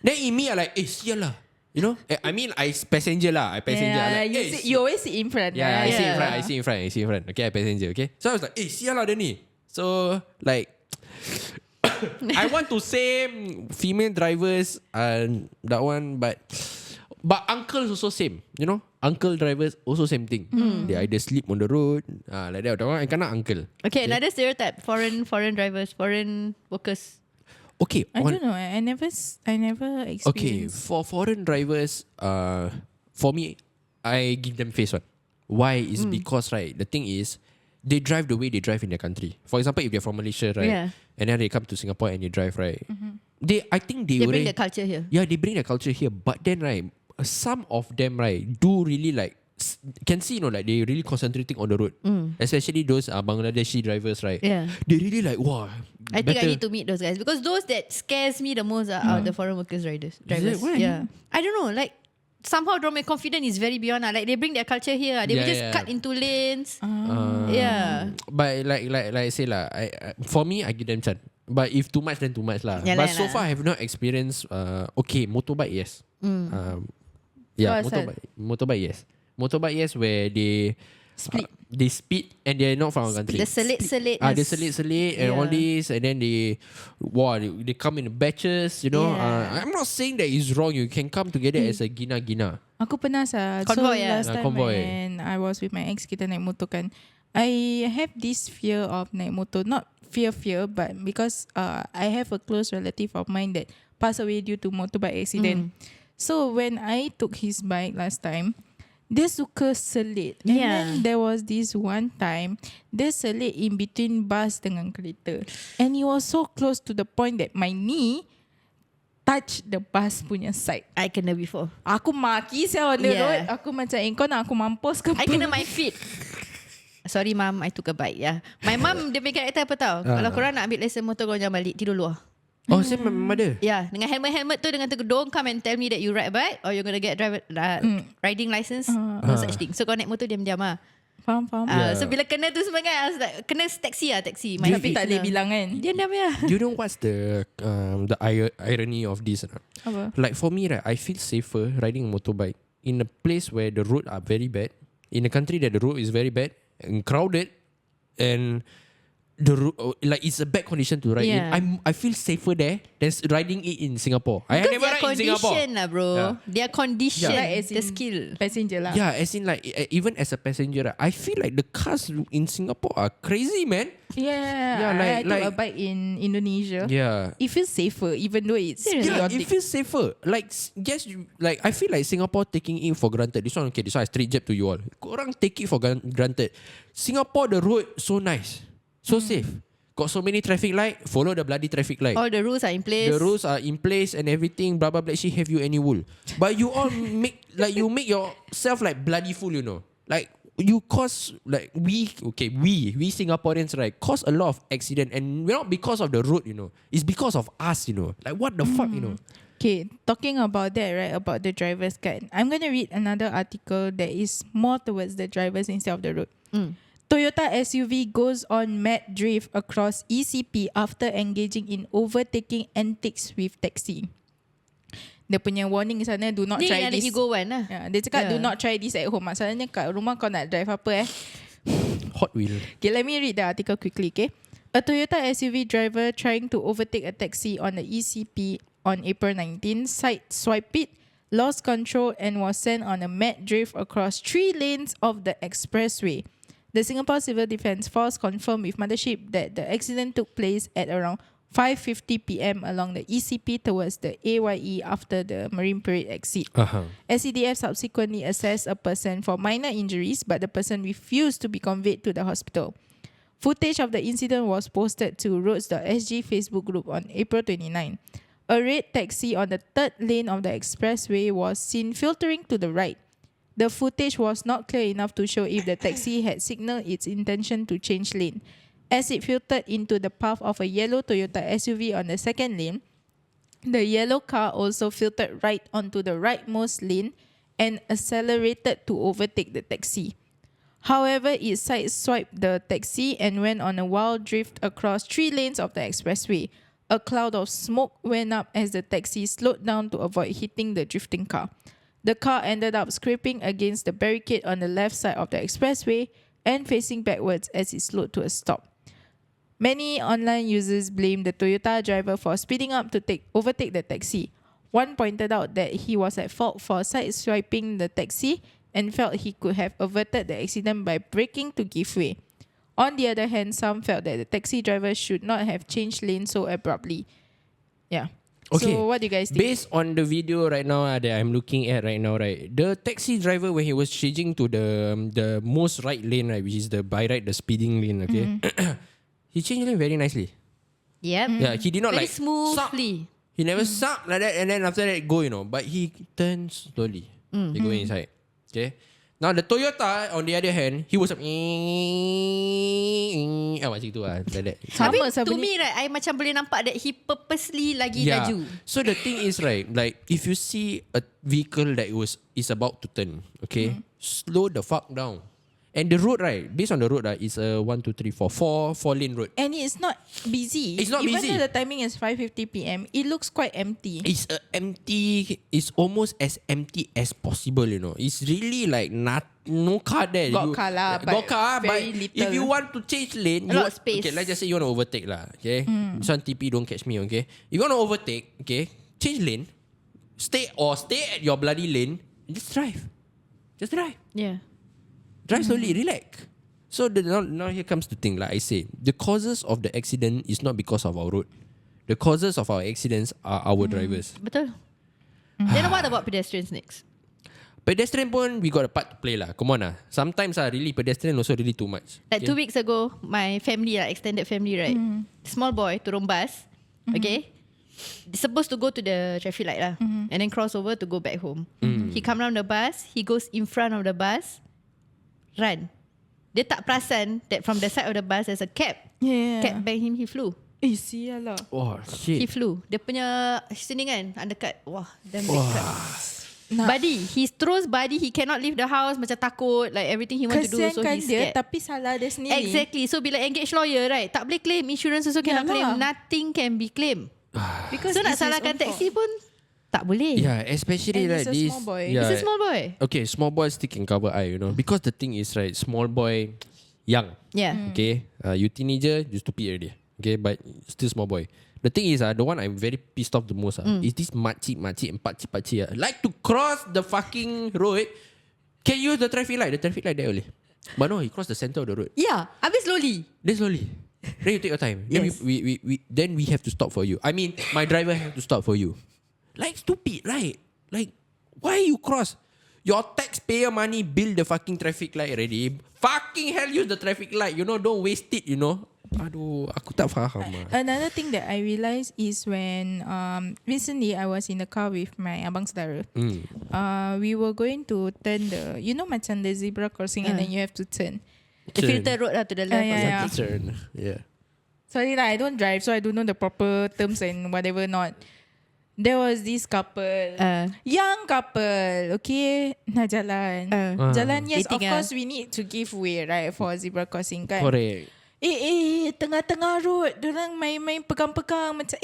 B: Then in me, I like, sial lah. You know, I mean, I passenger lah. I passenger.
C: Yeah,
B: I like,
C: you always sit in front.
B: yeah,
C: right?
B: I see in front. Okay, I passenger. Okay, so I was like, sial lah dia ni. So like, I want to say female drivers and that one, but uncles also same. You know, uncle drivers also same thing. They either sleep on the road, like that. That one I kena uncle.
D: Okay, another stereotype. Foreign drivers, foreign workers.
B: Okay,
C: I don't know. I never experienced.
B: okay, for foreign drivers, for me, I give them face one. Why is because right, the thing is, they drive the way they drive in their country. For example, if they're from Malaysia, right,
D: Yeah.
B: and then they come to Singapore and they drive, right, I think they
D: They
B: already,
D: bring the culture here.
B: yeah, they bring their culture here. But then, right, some of them, right, do really like, can see, like they really concentrating on the road. Especially those Bangladeshi drivers, right?
D: Yeah.
B: They really like, wow.
D: I think I need to meet those guys because those that scares me the most are the foreign workers drivers.
B: Why?
D: Yeah. I don't know, like somehow my confidence is very beyond. Like they bring their culture here. They will just cut into lanes. Yeah.
B: But like I say lah, for me I give them chance. But if too much, then too much lah.
D: Yeah
B: But
D: lah,
B: so
D: lah.
B: far I have not experienced. Okay, motorbike yes. Yeah,
C: Oh, asal?
B: motorbike yes. Motorbike yes, where they
C: Split.
B: they speed and they're not from our country.
D: The selit.
B: They selit and all this, and then they come in batches. You know,
D: Yeah.
B: I'm not saying that it's wrong. You can come together as a gina.
C: Aku pernah so
D: Convoy, yeah.
C: last time
B: Convoy.
C: when I was with my ex, kita naik motor kan, I have this fear of naik motor, not fear, but because I have a close relative of mine that passed away due to motorbike accident. So when I took his bike last time, dia suka selit. And then there was this one time, dia selit in between bus dengan kereta. And it was so close to the point that my knee touch the bus punya side.
D: I kena before.
C: Aku maki on the road. Aku macam, kau nak aku mampus ke apa?
D: I kena my feet. Sorry mum, I took a bike. My mum dia punya karakter apa tau? Kalau korang nak ambil lesen motor, korang jangan balik, tidur luar.
B: Oh, same my mother.
D: Dengan helmet tu, dengan don't come and tell me that you ride bike or you're gonna get riding license. No such thing. So kau naik motor diam-diam lah.
C: Faham.
D: So bila kena tu semua kan, I was like, kena taxi.
C: Tapi tak boleh bilang kan.
D: Diam-diam ya.
B: Do you know what's the irony of this?
C: Apa?
B: Like for me, right, I feel safer riding a motorbike in a place where the road are very bad, in a country that the road is very bad and crowded, and the road, like it's a bad condition to ride in. I feel safer there than riding it in Singapore. I never ride in Singapore.
D: Condition lah bro. Their condition,
C: Like
D: the skill.
C: Passenger lah.
B: Yeah, as in like even as a passenger, I feel like the cars in Singapore are crazy, man.
C: Yeah, I took a bike in Indonesia.
B: Yeah.
C: It feels safer even though it's
B: Yeah,
C: chaotic.
B: it feels safer. Like, yes, like I feel like Singapore taking it for granted. This one I straight jab to you all. Korang take it for granted. Singapore, the road so nice, so safe. Got so many traffic light. Follow the bloody traffic light.
D: All the rules are in place.
B: The rules are in place and everything. Blah blah blah. She have you any wool. But you all make yourself like bloody fool. You know, like you cause like we Singaporeans, right, cause a lot of accident, and not because of the road. You know, it's because of us. You know, like what the fuck. You know.
C: Okay, talking about that, right, about the driver's guide, I'm going to read another article that is more towards the drivers instead of the road. Toyota SUV goes on mad drift across ECP after engaging in overtaking antics with taxi. Dia punya warning sana, do not try this.
D: He go one lah.
C: Dia cakap do not try this at home. Masalahnya kat rumah kau nak drive apa
B: Hot wheel.
C: Okay, let me read the article quickly, okay? A Toyota SUV driver trying to overtake a taxi on the ECP on April 19 sideswiped it, lost control and was sent on a mad drift across 3 lanes of the expressway. The Singapore Civil Defence Force confirmed with Mothership that the accident took place at around 5:50 p.m. along the ECP towards the AYE after the Marine Parade exit. SCDF subsequently assessed a person for minor injuries, but the person refused to be conveyed to the hospital. Footage of the incident was posted to roads.sg Facebook group on April 29. A red taxi on the 3rd lane of the expressway was seen filtering to the right. The footage was not clear enough to show if the taxi had signaled its intention to change lane. As it filtered into the path of a yellow Toyota SUV on the 2nd lane, the yellow car also filtered right onto the rightmost lane and accelerated to overtake the taxi. However, it sideswiped the taxi and went on a wild drift across 3 lanes of the expressway. A cloud of smoke went up as the taxi slowed down to avoid hitting the drifting car. The car ended up scraping against the barricade on the left side of the expressway and facing backwards as it slowed to a stop. Many online users blamed the Toyota driver for speeding up to overtake the taxi. One pointed out that he was at fault for sideswiping the taxi and felt he could have averted the accident by braking to give way. On the other hand, some felt that the taxi driver should not have changed lanes so abruptly. Yeah.
B: Okay.
C: So what do you guys think?
B: Based on the video right now that I'm looking at right now, right, the taxi driver when he was changing to the most right lane, right, which is the by right, the speeding lane, okay, he changed lane very nicely.
D: Yep.
B: Yeah, he did not
D: Very
B: like
D: smoothly.
B: He never suck like that, and then after that go, you know. But he turns slowly. He go inside. Okay. Now the Toyota, on the other hand, he was like, macam tu lah, like that.
D: Tapi to me, right, I macam boleh nampak that he purposely lagi laju.
B: So the thing is, right, like if you see a vehicle that is about to turn, okay, slow the fuck down. And the road, right, based on the road, it's a 1, 2, 3, 4 lane road.
C: And it's not busy.
B: It's not
C: Even
B: busy.
C: though the timing is 5:50 p.m, it looks quite empty.
B: It's empty. It's almost as empty as possible, you know. It's really like no car there.
C: Got car lah, but
B: got car, but
C: very little.
B: if you want to change lane,
D: A lot of space.
B: Okay, let's just say you want to overtake lah. Okay, this one TP, don't catch me. Okay, if you want to overtake, okay, change lane, stay at your bloody lane. Just drive.
D: Yeah.
B: Drive slowly, relax. So now here comes the thing. Like I say, the causes of the accident is not because of our road. The causes of our accidents are our drivers.
D: Betul. Then what about pedestrians next?
B: Pedestrian pun we got a part to play lah. Come on lah. Sometimes really pedestrian also really too much.
D: Like 2 weeks ago, my family, extended family, right? Small boy turun bus, okay? Supposed to go to the traffic light lah, and then cross over to go back home. He come down the bus, he goes in front of the bus, run. Dia tak perasan that from the side of the bus there's a cab. Cab bang him, he flew.
C: Sial lah.
B: Oh
D: He
B: shit.
D: flew. Dia punya sini kan, undercut. Wah, damn big cut. Body, he throws body, he cannot leave the house, macam takut, like everything he want to do, so
C: Kesiankan
D: he's
C: dia,
D: scared.
C: tapi salah dia sendiri.
D: Exactly. So bila engage lawyer, right, tak boleh claim. Insurance also cannot claim.
C: Yalah.
D: Nothing can be claimed.
C: Because
D: So nak
C: it's his
D: salahkan
C: own
D: taxi
C: fault.
D: pun tak boleh.
B: Yeah, especially
C: And
B: like
C: he's a
B: this.
C: small boy.
B: Yeah.
D: It's a small boy.
B: Okay, small boy still can cover eye, you know. Because the thing is, right, small boy, young.
D: Yeah.
B: Okay, you teenager, you stupid already. Okay, but still small boy. The thing is, the one I'm very pissed off the most is this makcik and pakcik like to cross the fucking road. Can use the traffic light. The traffic light there only. But no, he crossed the center of the road.
D: Yeah. Habis slowly.
B: Then slowly. Then you take your time. Then
D: Yes.
B: then we have to stop for you. I mean, my driver have to stop for you. Like stupid, right? Like, why you cross? Your taxpayer money build the fucking traffic light already. Fucking hell, use the traffic light. You know, don't waste it, you know. Aduh, aku tak faham lah.
C: Another thing that I realised is when recently I was in the car with my abang saudara. We were going to turn the, you know, macam the zebra crossing and then you have to turn.
D: The filter road lah to the left. or
C: yeah.
D: something.
B: Turn. Yeah.
C: Sorry lah, I don't drive, so I don't know the proper terms and whatever not. There was this couple, young couple, okay, nak jalan. Jalan, yes, of
D: Dating
C: course we need to give way, right, for zebra crossing kan.
B: Correct.
C: Tengah-tengah road, diorang main-main pegang-pegang macam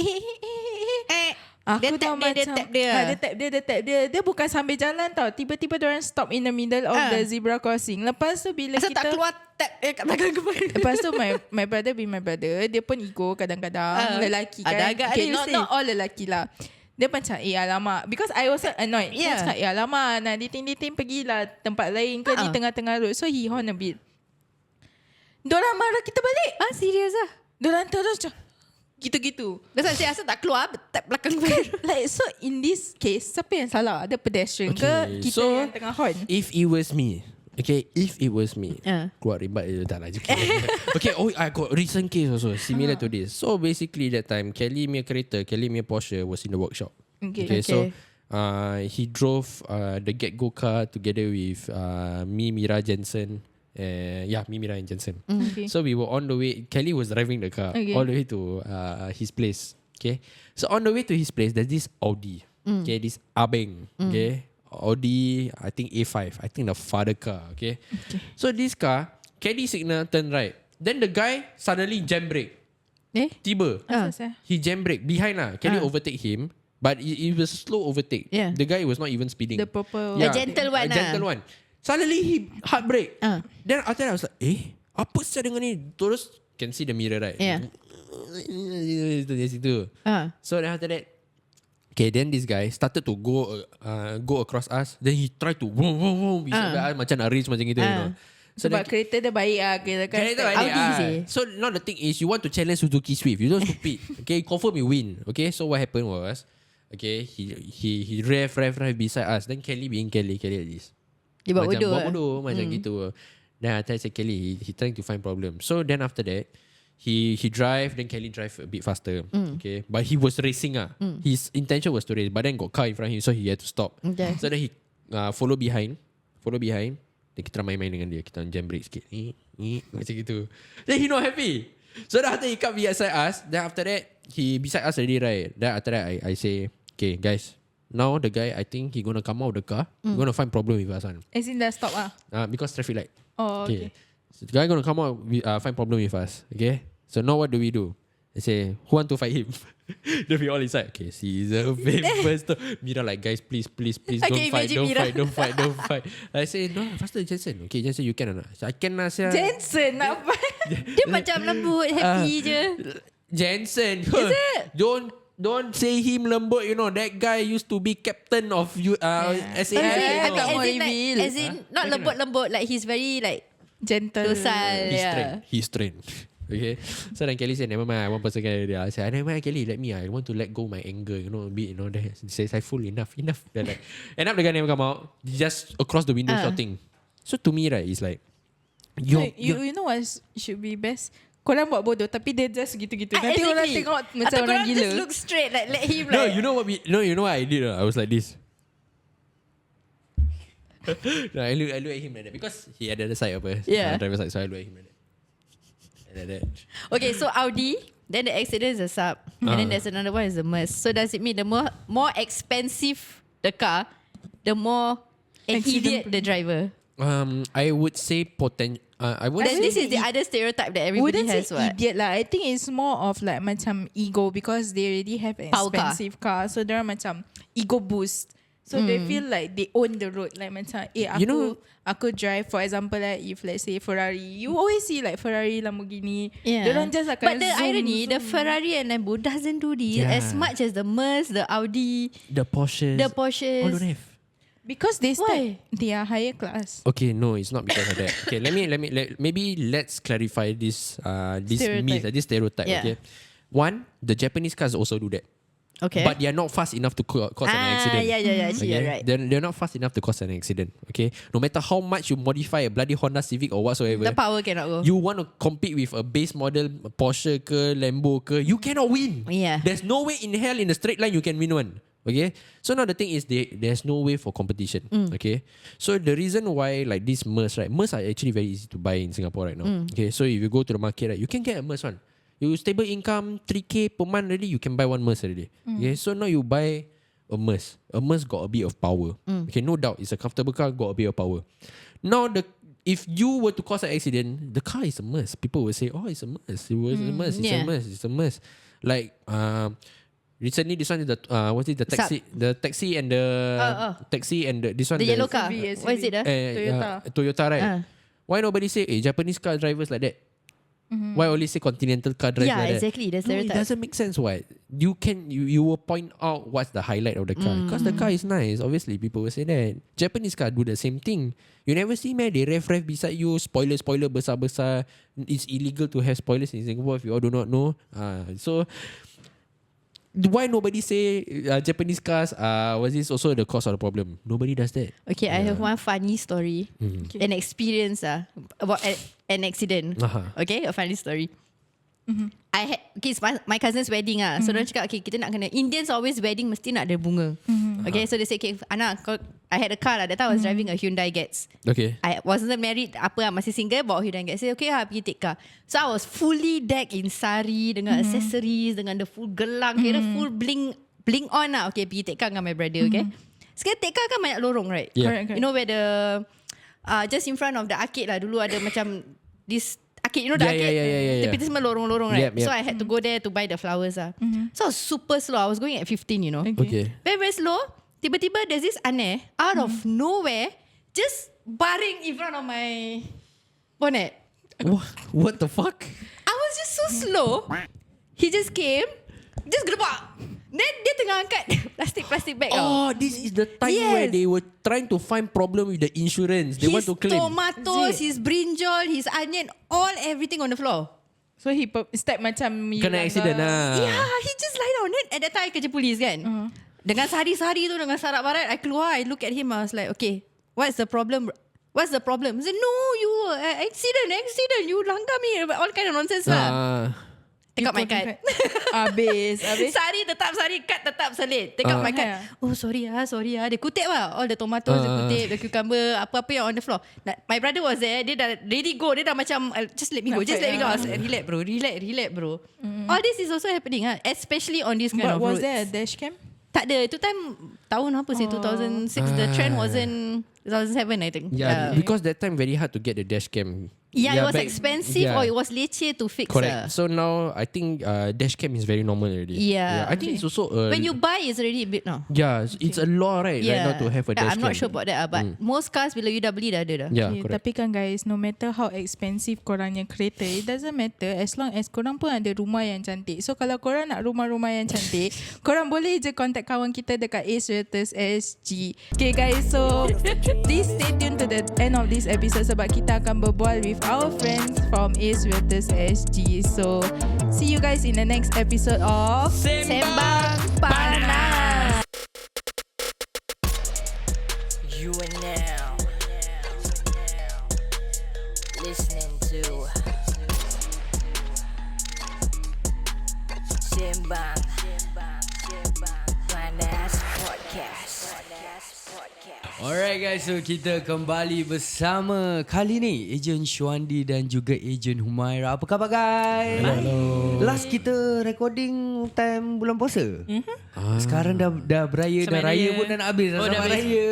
C: Aku
D: Dia
C: tahu
D: tap dia, dia
C: macam
D: tap dia.
C: Dia tap dia. Dia bukan sambil jalan tau. Tiba-tiba diorang stop in the middle of the zebra crossing. Lepas tu bila
D: Asal
C: kita
D: tak keluar tap kat belakang kepala.
C: Lepas tu my brother be my brother, dia pun ego kadang-kadang, lelaki kan.
D: ada agak
C: Okay,
D: ada,
C: not
D: you say.
C: all lelaki lah. Dia macam alamak, because I was annoyed.
D: Yeah.
C: Dia cakap alamak, nak dating-dating pergilah tempat lain ke, ni tengah-tengah road. So he horn a bit. Diorang marah kita balik.
D: Serius lah.
C: Diorang terus macam gitu-gitu.
D: That's why I say asal tak keluar tap belakang kepala.
C: Like, so in this case, siapa yang salah? Ada pedestrian ke
B: Okay,
C: kita
B: so
C: yang tengah horn?
B: If it was me, keluar ribat je tak lah. Okay, I got recent case also similar to this. So basically that time Kelly punya Porsche was in the workshop.
C: Okay.
B: So he drove the Get Go car together with me, Mira, Jensen. Mira and Jensen.
C: Okay.
B: So we were on the way. Kelly was driving the car all the way to his place. Okay. So on the way to his place, there's this Audi. Okay, this Abeng. Okay. Audi, I think A5. I think the father car. Okay. So this car, Kelly signal turn right. Then the guy suddenly jam brake. Tiba.
C: Asal
B: He jam brake behind lah. Kelly overtake him. But it was slow overtake.
D: Yeah.
B: The guy was not even speeding.
C: The proper
D: A gentle one
B: A
D: lah.
B: gentle one. Suddenly he hard brake. Then after that I was like, apa sih dengan ni? Terus can see the mirror, right?
D: Yeah.
B: Situ. So then after that, okay, then this guy started to go across us. Then he tried to macam nak race macam gitu, you know. So
C: sebab
B: then,
C: kereta dia baik lah.
B: kereta baik
D: Audi sih.
B: So now the thing is, you want to challenge Suzuki Swift. You don't stupid. Okay, confirm you win. Okay, so what happened was, okay, he rev beside us. Then Kelly being Kelly like this.
D: Dia buat bodoh.
B: Buat bodoh macam gitu. Then I say Kelly, he trying to find problem. So then after that, he drive, then Kelly drive a bit faster. Okay, but he was racing His intention was to race, but then got car in front of him, so he had to stop.
D: Okay.
B: So then he follow behind. Then kita main-main dengan dia. Kita jam brake sikit. Macam gitu. Then he not happy. So then after he come beside us, then after that, he beside us already, right? Then after that, I say, okay guys, now the guy, I think he gonna come out of the car. He gonna find problem with us.
C: As in dah stop lah.
B: Because traffic light.
C: Oh, okay.
B: So the guy gonna come out, find problem with us. Okay. So now what do we do? I say, who want to fight him? Then we all inside. Okay, Caesar, papers. Mira like, guys, please, don't fight. I say, no, faster Jensen. Okay, Jensen, you can or not? I can lah, sia.
C: Jensen nak apa?
D: Dia macam lembut, happy je.
B: Jensen. Don't say him lembut, you know. That guy used to be captain of SAS.
C: I tak mau
D: As in,
C: reveal.
D: not lembut-lembut. Like he's very like
C: Gentle.
D: Dosal.
B: He's trained. Okay. So then Kelly said, never mind, I want person Kelly. I said, never mind Kelly, let me. I want to let go my anger, a bit, that. He says, I full enough. Then like, end up the guy never come out. He's just across the window shouting. So to me, right, it's like,
C: you know what should be best? Korang buat bodoh tapi dia just gitu-gitu. Nanti orang tengok macam
D: atau
C: orang
D: korang
C: gila.
D: just look straight, like let him
B: no,
D: like.
B: you know what I did? I was like this. No, I look at him like that because he had the other side of us. Driver's side, so I look at him like that. Like that.
D: Okay, so Audi, then the accident is a sub, and then there's another one is a MERS. So does it mean the more expensive the car, the more an idiot the driver?
B: I would say I would say
D: This is the other stereotype that everybody
C: Wouldn't
D: has.
C: say
D: What?
C: idiot lah. I think it's more of like macam ego because they already have an
D: Power car.
C: expensive car. So they're macam ego boost. So they feel like they own the road. Like macam aku drive, for example like if let's say Ferrari, you always see like Ferrari, Lamborghini.
D: Yeah.
C: Diorang just akan
D: But the irony, the Ferrari and Lambo doesn't do this as much as the MERS, the Audi,
B: the Porsches.
D: Porsches.
B: All don't have.
C: because they
D: Why?
C: they are higher class.
B: Okay, no, it's not because of that. Okay, maybe let's clarify this myth, this stereotype.
D: Yeah.
B: Okay, one, the Japanese cars also do that.
D: Okay.
B: But they are not fast enough to cause an accident.
D: Yeah. Actually, you're right.
B: They're not fast enough to cause an accident. Okay, no matter how much you modify a bloody Honda Civic or whatsoever,
D: The power cannot go.
B: you want to compete with a base model Porsche ke Lambo ke, you cannot win.
D: Yeah.
B: There's no way in hell in a straight line you can win one. Okay, so now the thing is there's no way for competition. Okay, so the reason why like this MERS, right? MERS are actually very easy to buy in Singapore right now. Okay, so if you go to the market, right, you can get a MERS one. You stable income 3K per month already, you can buy one MERS already. Okay, so now you buy a MERS. A MERS got a bit of power. Okay, no doubt, it's a comfortable car, got a bit of power. Now if you were to cause an accident, the car is a MERS. People will say, oh, it's a MERS. It was a MERS. It's a MERS. It's a MERS. Like recently, this one is the the taxi, the taxi and the taxi and this one,
D: The yellow car.
C: SUV.
D: What is it?
B: Toyota, right? Why nobody say Japanese car drivers like that? Why only say continental car drivers like that?
D: Exactly. That's
B: No, it
D: stereotype.
B: doesn't make sense. Why? You will point out what's the highlight of the car because the car is nice. Obviously, people will say that. Japanese car do the same thing. You never see man, they rev beside you. Spoiler besar. It's illegal to have spoilers in Singapore if you all do not know. So why nobody say Japanese cars was this also the cause of the problem? Nobody does that.
D: Okay, I have one funny story, an experience about an accident. Okay, a funny story. I had it's my cousin's wedding so dia cakap okay, kita nak kena Indians always wedding mesti nak ada bunga. Okay, so they say okay, Ana, I had a car lah. That time I was driving a Hyundai Getz.
B: Okay.
D: I wasn't married, masih single, bawa Hyundai Getz. Say okay pergi take car. So I was fully decked in sari dengan accessories, dengan the full gelang, kira full bling on lah. Okay, pergi take car dengan my brother. Okay. Sekarang take car kan banyak lorong, right?
B: Yeah.
C: Correct.
D: You know where the just in front of the arcade lah. Dulu ada macam this arcade, you know the arcade?
B: Yeah.
D: Tapi itu semua lorong-lorong, right?
B: Yep.
D: So I had to go there to buy the flowers So I was super slow. I was going at 15, you know.
B: Okay.
D: Very, very slow. Tiba-tiba there's this aneh out of nowhere just baring in front of my bonnet.
B: What the fuck?
D: I was just so slow. He just came, just gedebak. Then dia tengah angkat plastic bag.
B: Oh, this is the time where they were trying to find problem with the insurance. They want to claim.
D: His tomatoes, his brinjal, his onion, everything on the floor.
C: So he step macam
B: Kena accident lah.
D: Yeah, he just lie down. Then at that time I kerja polis kan. Dengan sari-sari tu, dengan sarak barat, I keluar, I look at him, I was like, okay, what's the problem? He said, no, you accident, you langgar me, all kind of nonsense lah. Take out my card.
C: Habis.
D: Sari tetap sari, card tetap selit. Take out my card. Oh, sorry. Dia kutip lah. All the tomatoes, dia kutip, the cucumber, apa-apa yang on the floor. My brother was there. Dia dah ready go. Dia dah macam, just let me go. I was like, relax bro. All this is also happening especially on this kind of roads.
C: Was there a dash cam?
D: Tak ada. Itu time tahun apa sih? 2006. The trend wasn't 2007 I think.
B: Yeah, because that time very hard to get the dash cam.
D: Yeah, it was
B: back-
D: expensive or it was leceh to fix.
B: Correct. So now I think dash cam is very normal already.
D: Yeah.
B: I think it's also
D: When you buy, it's already a bit no.
B: yeah, it's a law right now to have a dash
D: I'm not
B: cam.
D: sure about that, but most cars bila you dah beli dah ada dah.
B: Yeah,
C: Okay,
B: correct.
C: tapi kan guys, no matter how expensive korangnya kereta, it doesn't matter as long as korang pun ada rumah yang cantik. So kalau korang nak rumah-rumah yang cantik, korang boleh je contact kawan kita dekat AceRealtorsSg. Okay guys, so please stay tuned to the end of this episode sebab kita akan berbual with our friends from AceRealtorsSg. So see you guys in the next episode of
D: Sembang Panas.
A: You are now listening to Sembang Panas Podcast.
F: Alright guys, so kita kembali bersama kali ni Ejen Syuandi dan juga Ejen Humaira. Apa khabar guys?
B: Hello.
F: Last kita recording time bulan puasa. Sekarang dah beraya, dah raya pun dah nak habis. Dah selamat raya.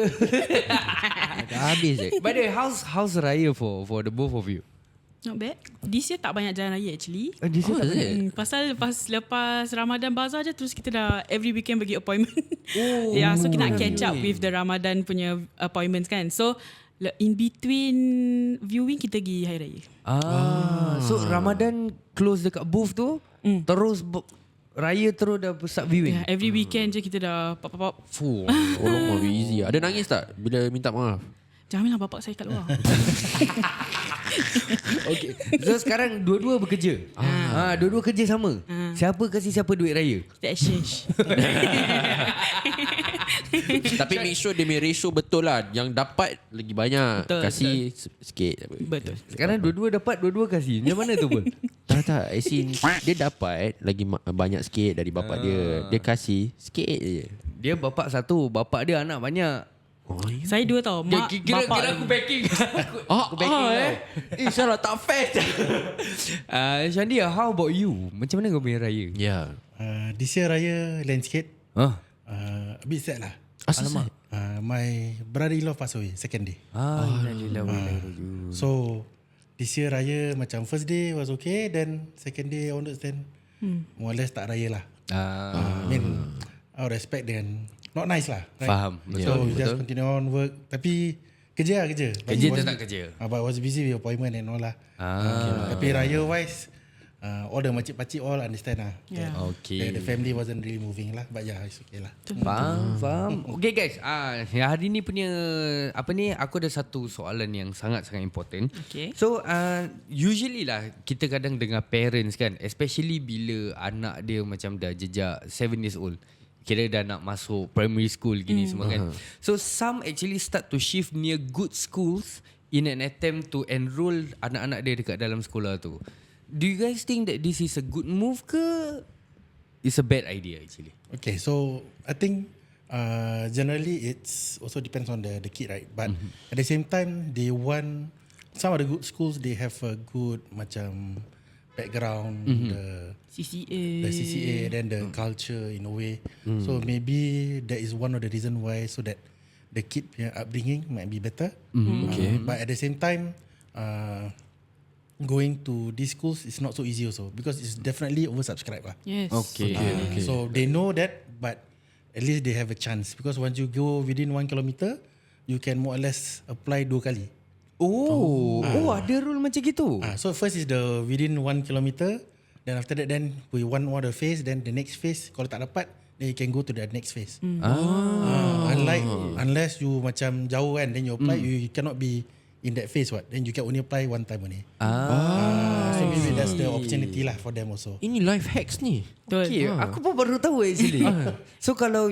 B: Dah habis je.
F: By the way, how's raya for the both of you?
G: Not bad. This year tak banyak jalan raya actually.
F: This year tak banyak?
G: Pasal lepas Ramadan Bazaar je terus kita dah every weekend bagi appointment. Yeah, so kita nak catch up with the Ramadan punya appointments kan. So in between viewing kita pergi hari raya.
F: So Ramadan close dekat booth tu, terus raya terus dah start viewing.
G: Yeah, every weekend je kita dah pop.
B: Fuh, tolong lebih easy. Ada nangis tak bila minta maaf?
G: Janganlah bapak saya kat luar.
F: Okay. So sekarang dua-dua bekerja. Dua-dua kerja sama. Siapa kasih siapa duit raya?
G: Kita exchange.
B: Tapi make sure dia punya ratio betul lah. Yang dapat lagi banyak.
G: Betul,
B: Kasih sikit.
G: Betul.
F: Sekarang dua-dua dapat, dua-dua kasih. Macam mana tu pun?
B: Tak. As in, dia dapat lagi banyak sikit dari bapak dia. Dia kasih sikit je.
F: Dia bapak satu, bapak dia anak banyak.
G: Saya dua tau. Mak,
F: Kira
G: bapak
F: aku backing.
B: Aku backing
F: InsyaAllah tak fair. Syandi, how about you? Macam mana kau punya raya?
B: Ya.
H: This year raya lain sikit.
F: Huh?
H: A bit sad lah.
B: Alamak.
H: My brother-in-law passed away second day.
F: Alhamdulillah.
H: So this year raya macam first day was okay, then second day onwards then more or less tak raya lah. I mean, I would expect then not nice lah, right?
F: Faham.
H: So we just continue on work. Tapi kerja.
F: Kerja tetap kerja.
H: But I was busy with appointment and all lah. Tapi raya wise, all the makcik-pakcik all understand lah.
G: Yeah.
F: Okay.
H: The family wasn't really moving lah. But yeah, it's okay lah.
F: Faham. Okay guys, hari ni punya aku ada satu soalan yang sangat-sangat important.
G: Okay.
F: So usually lah kita kadang dengar parents kan, especially bila anak dia macam dah jejak 7 years old, kira dah nak masuk primary school gini semua kan. So some actually start to shift near good schools in an attempt to enroll anak-anak dia dekat dalam sekolah tu. Do you guys think that this is a good move ke it's a bad idea actually?
H: Okay, so I think generally it's also depends on the kid, right? But at the same time, they want some of the good schools, they have a good macam background, the CCA, then the culture in a way. So maybe that is one of the reason why, so that the kid punya upbringing might be better.
B: Okay.
H: But at the same time, going to these schools is not so easy also because it's definitely oversubscribed lah.
G: Yes.
B: Okay.
H: So they know that, but at least they have a chance because once you go within 1 kilometer, you can more or less apply 2 kali.
F: Ada rule macam gitu.
H: So first is the within 1 kilometer, then after that then we want more the phase, then the next phase kalau tak dapat, then you can go to the next phase. Unless you macam jauh kan, then you apply, you cannot be in that phase what, then you can only apply one time only. So maybe that's the opportunity lah for them also.
B: Ini life hacks ni.
F: Okay, aku pun baru tahu actually. So kalau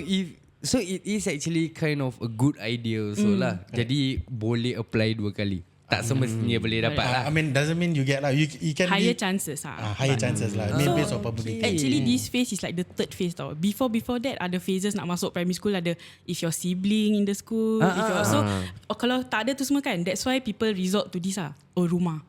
F: so it is actually kind of a good idea also lah. Jadi boleh apply 2 kali. Tak semestinya boleh dapat lah.
H: I mean doesn't mean you get lah. You can
G: Higher
H: be,
G: chances
H: higher chances lah. Maybe based on probability.
G: Actually this phase is like the third phase tau. Before that ada phases nak masuk primary school, ada if your sibling in the school, so kalau tak ada tu semua kan, that's why people resort to this rumah.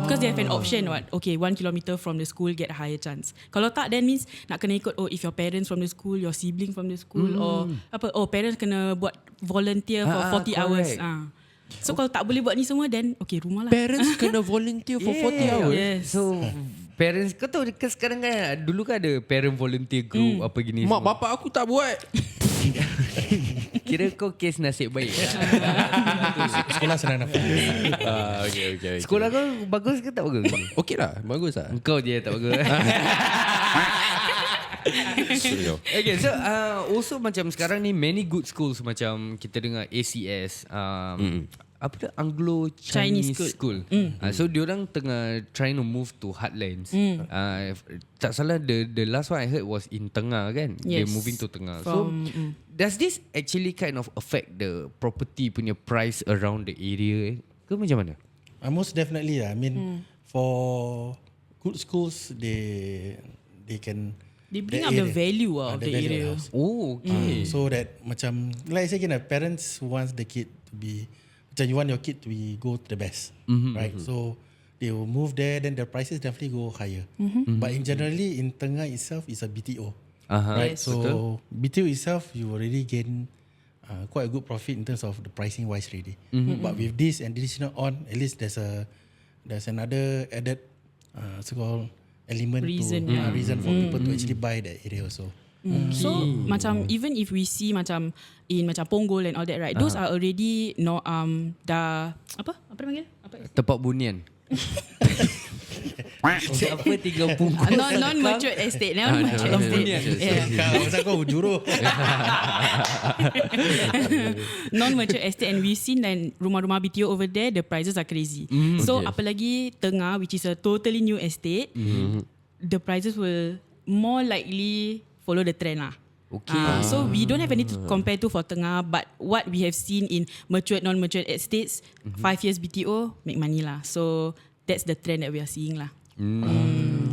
G: Because they have an option what, okay 1 kilometer from the school get a higher chance. Kalau tak, then means nak kena ikut if your parents from the school, your sibling from the school, or parents kena buat volunteer for 40 hours. So kalau tak boleh buat ni semua, then okay, rumah lah.
B: Parents kena volunteer for 40 hours.
G: Yes.
F: So parents, kau tahu kan sekarang kan dulu kan ada parent volunteer group apa gini.
B: Mak
F: semua.
B: bapak aku tak buat.
F: Kira kau kes nasib baik.
H: Sekolah senang nafas.
B: Okay.
F: Sekolah kau bagus ke tak bagus?
B: Okay lah, bagus lah.
F: Kau je tak bagus. Okay, so also macam sekarang ni many good schools macam kita dengar ACS, apa tu, Anglo Chinese School. So diorang tengah trying to move to heartlands. Tak salah the last one I heard was in Tengah kan.
G: Yes.
F: They're moving to Tengah. So does this actually kind of affect the property punya price around the area ke macam mana?
H: Most definitely I mean for good schools they can
G: They bring up the value of the
H: value
G: area.
H: house.
F: Oh, okay.
H: So that macam like I say again, parents wants the kid to be macam you want your kid to be go to the best, right? So they will move there, then the prices definitely go higher. But in generally in Tengah itself is a BTO, right?
G: Yes.
H: So BTO itself you already gain quite a good profit in terms of the pricing wise already. But with this and additional on, at least there's another added so-called element
G: Reason,
H: reason for people to actually buy that area also.
G: So macam even if we see macam in macam Punggol and all that, right, those are already dah apa panggil?
F: Tempat bunian. Siapa tinggal Punggol?
G: Non-mature estate. Non-mature estate. Yeah.
H: Kau pasal kau juruh.
G: Non-mature estate, and we've seen that rumah-rumah BTO over there, the prices are crazy. So apalagi Tengah, which is a totally new estate, the prices will more likely follow the trend lah.
F: Okay.
G: So we don't have any to compare to for Tengah, but what we have seen in matured, non-matured estates, 5 years BTO make money lah. So that's the trend that we are seeing lah.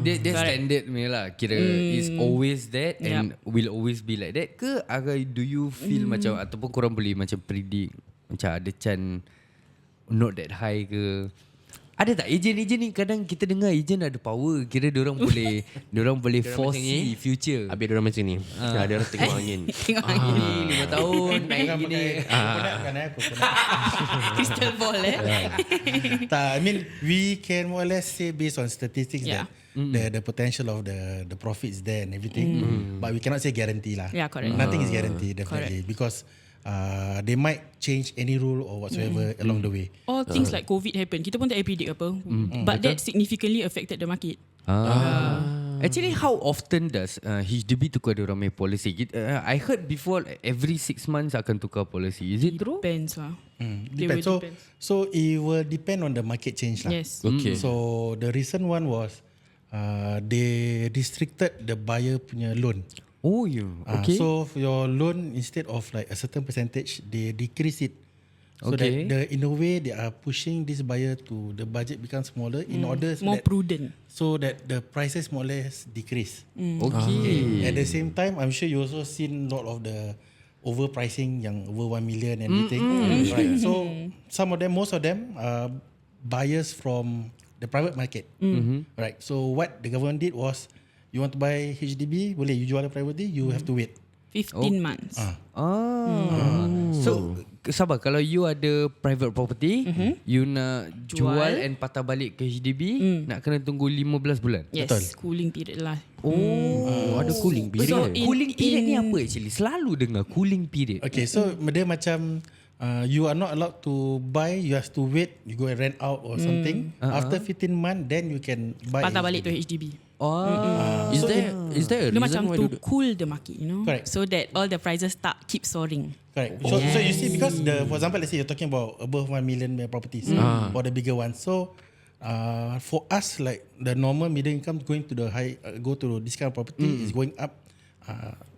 F: Dia standard ni lah. Kira is always that and will always be like that ke? Do you feel macam ataupun korang boleh macam predict macam ada chance not that high ke? Ada tak ejen-ejen ni? Kadang kita dengar ejen ada power. Kira diorang boleh foresee future.
B: Habis diorang macam ni. Dia orang tengok angin.
G: Tengok angin.
F: 5 tahun naik gini.
G: Crystal ball
H: I mean we can more or less say based on statistics that the potential of the profits there and everything, but we cannot say guarantee lah.
G: Yeah, correct.
H: Nothing is guaranteed definitely because they might change any rule or whatsoever along the way.
G: Or things like COVID happen, kita pun tak predict apa, but that significantly affected the market.
F: Actually, how often does HDB tukar diorang punya policy? I heard before every 6 months akan tukar policy. Is it true?
G: Depends lah.
H: Depends. So it will depend on the market change lah.
G: Yes.
B: Okay.
H: So the recent one was they restricted the buyer punya loan.
F: Oh, yeah. Okay.
H: So for your loan, instead of like a certain percentage, they decrease it. So that in a way they are pushing this buyer to the budget become smaller in order so
G: More prudent.
H: so that the prices more or less decrease.
F: Okay.
H: At the same time, I'm sure you also seen a lot of the overpricing yang over 1 million and everything. Right. So most of them are buyers from the private market. Right. So what the government did was, you want to buy HDB, boleh you jual privately, you have to wait.
G: 15 months.
F: So sabar, kalau you ada private property, you nak jual and patah balik ke HDB, nak kena tunggu 15 bulan.
G: Yes.
H: Betul.
G: Cooling period lah.
B: Ada cooling period.
G: So
F: Cooling period ni apa actually? Selalu dengar cooling period.
H: Okay, so dia macam you are not allowed to buy, you have to wait, you go and rent out or something. After 15 months, then you can buy.
G: Patah balik to HDB.
B: Is there a
G: Dia
B: reason
G: macam
B: why
G: to cool the market, you know.
H: Correct.
G: So that all the prices keep soaring.
H: Correct. So you see, because for example, let's say you're talking about above 1 million properties for the bigger ones. So for us, like the normal middle income going to the high, go to this kind of property is going up,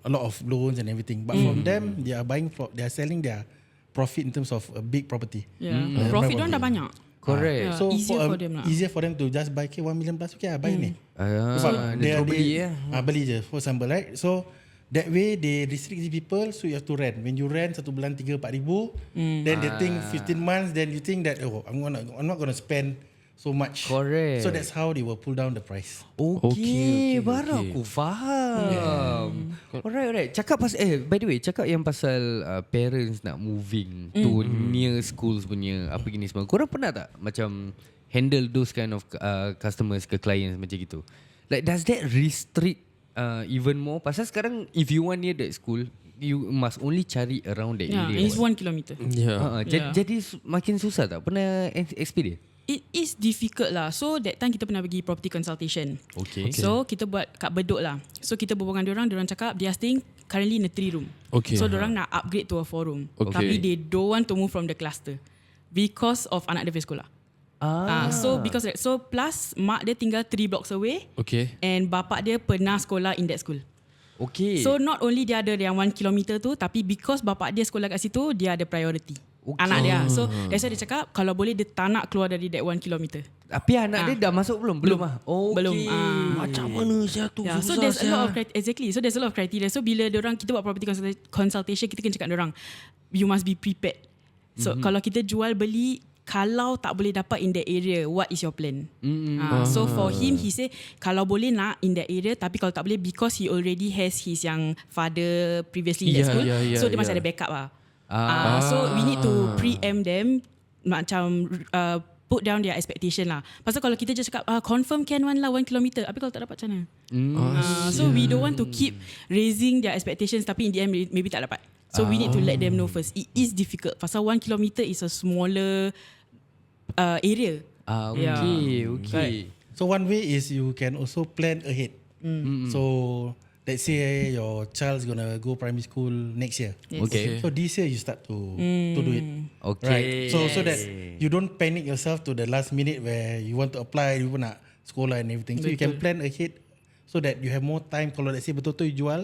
H: a lot of loans and everything. But from them, they are selling their profit in terms of a big property.
G: Yeah. Profit diorang dah banyak.
F: Correct.
G: Yeah,
H: So
G: easier for them lah.
H: easier for them to just buy 1 million plus. Okay, buy ni.
F: Dia beli
H: Beli je, for example, right? So that way they restrict the people, so you have to rent. When you rent 1 bulan 3-4 ribu, then they think 15 months, then you think that I'm not going to spend so much.
F: Correct.
H: So that's how they will pull down the price.
F: Okay, baru aku faham. Alright. Cakap pasal by the way, cakap yang pasal parents nak moving to near schools punya apa gini semua. Korang pernah tak macam handle those kind of customers ke clients macam gitu? Like does that restrict even more? Pasal sekarang if you want near that school, you must only cari around that area.
G: It's 1 kilometer.
F: Jadi makin susah tak? Pernah experience?
G: It is difficult lah. So that time kita pernah pergi property consultation.
F: Okay.
G: So kita buat kat Bedok lah. So kita berbual dengan diorang cakap they are staying currently in a 3 room.
B: Okay.
G: So diorang nak upgrade to a 4 room.
B: Okay.
G: Tapi they don't want to move from the cluster because of anak dia pergi sekolah. So because so plus mak dia tinggal 3 blocks away.
B: Okay.
G: And bapak dia pernah sekolah in that school.
F: Okay.
G: So not only dia ada yang 1 kilometer tu, tapi because bapak dia sekolah kat situ, dia ada priority. Anak dia. So that's why dia cakap kalau boleh dia tak nak keluar dari that 1 kilometer.
F: Tapi anak dia dah masuk belum? Belum ah. Okay.
G: Belum.
B: Macam mana saya tu?
G: Yeah, so there's a lot of exactly. So there's a lot of criteria. So bila diorang kita buat property consultation, kita kena cakap diorang you must be prepared. So kalau kita jual beli, kalau tak boleh dapat in that area, what is your plan? So for him, he say kalau boleh nak in that area, tapi kalau tak boleh because he already has his yang father previously in that school, so dia masih ada backup lah. So we need to preempt them, macam put down their expectation lah. Pasal kalau kita just cakap confirm can one lah 1 kilometer, tapi kalau tak dapat macam mana? So we don't want to keep raising their expectations, tapi in the end maybe tak dapat. So we need to let them know first. It is difficult. Pasal 1 kilometer is a smaller area. Okay.
H: So one way is you can also plan ahead. So let's say your child's gonna go primary school next year.
G: Yes.
F: Okay.
H: So this year you start to do it.
F: Okay.
H: Right. So that you don't panic yourself to the last minute where you want to apply, you nak sekolah and everything. So you can plan ahead so that you have more time. Kalau let's say betul-betul you jual,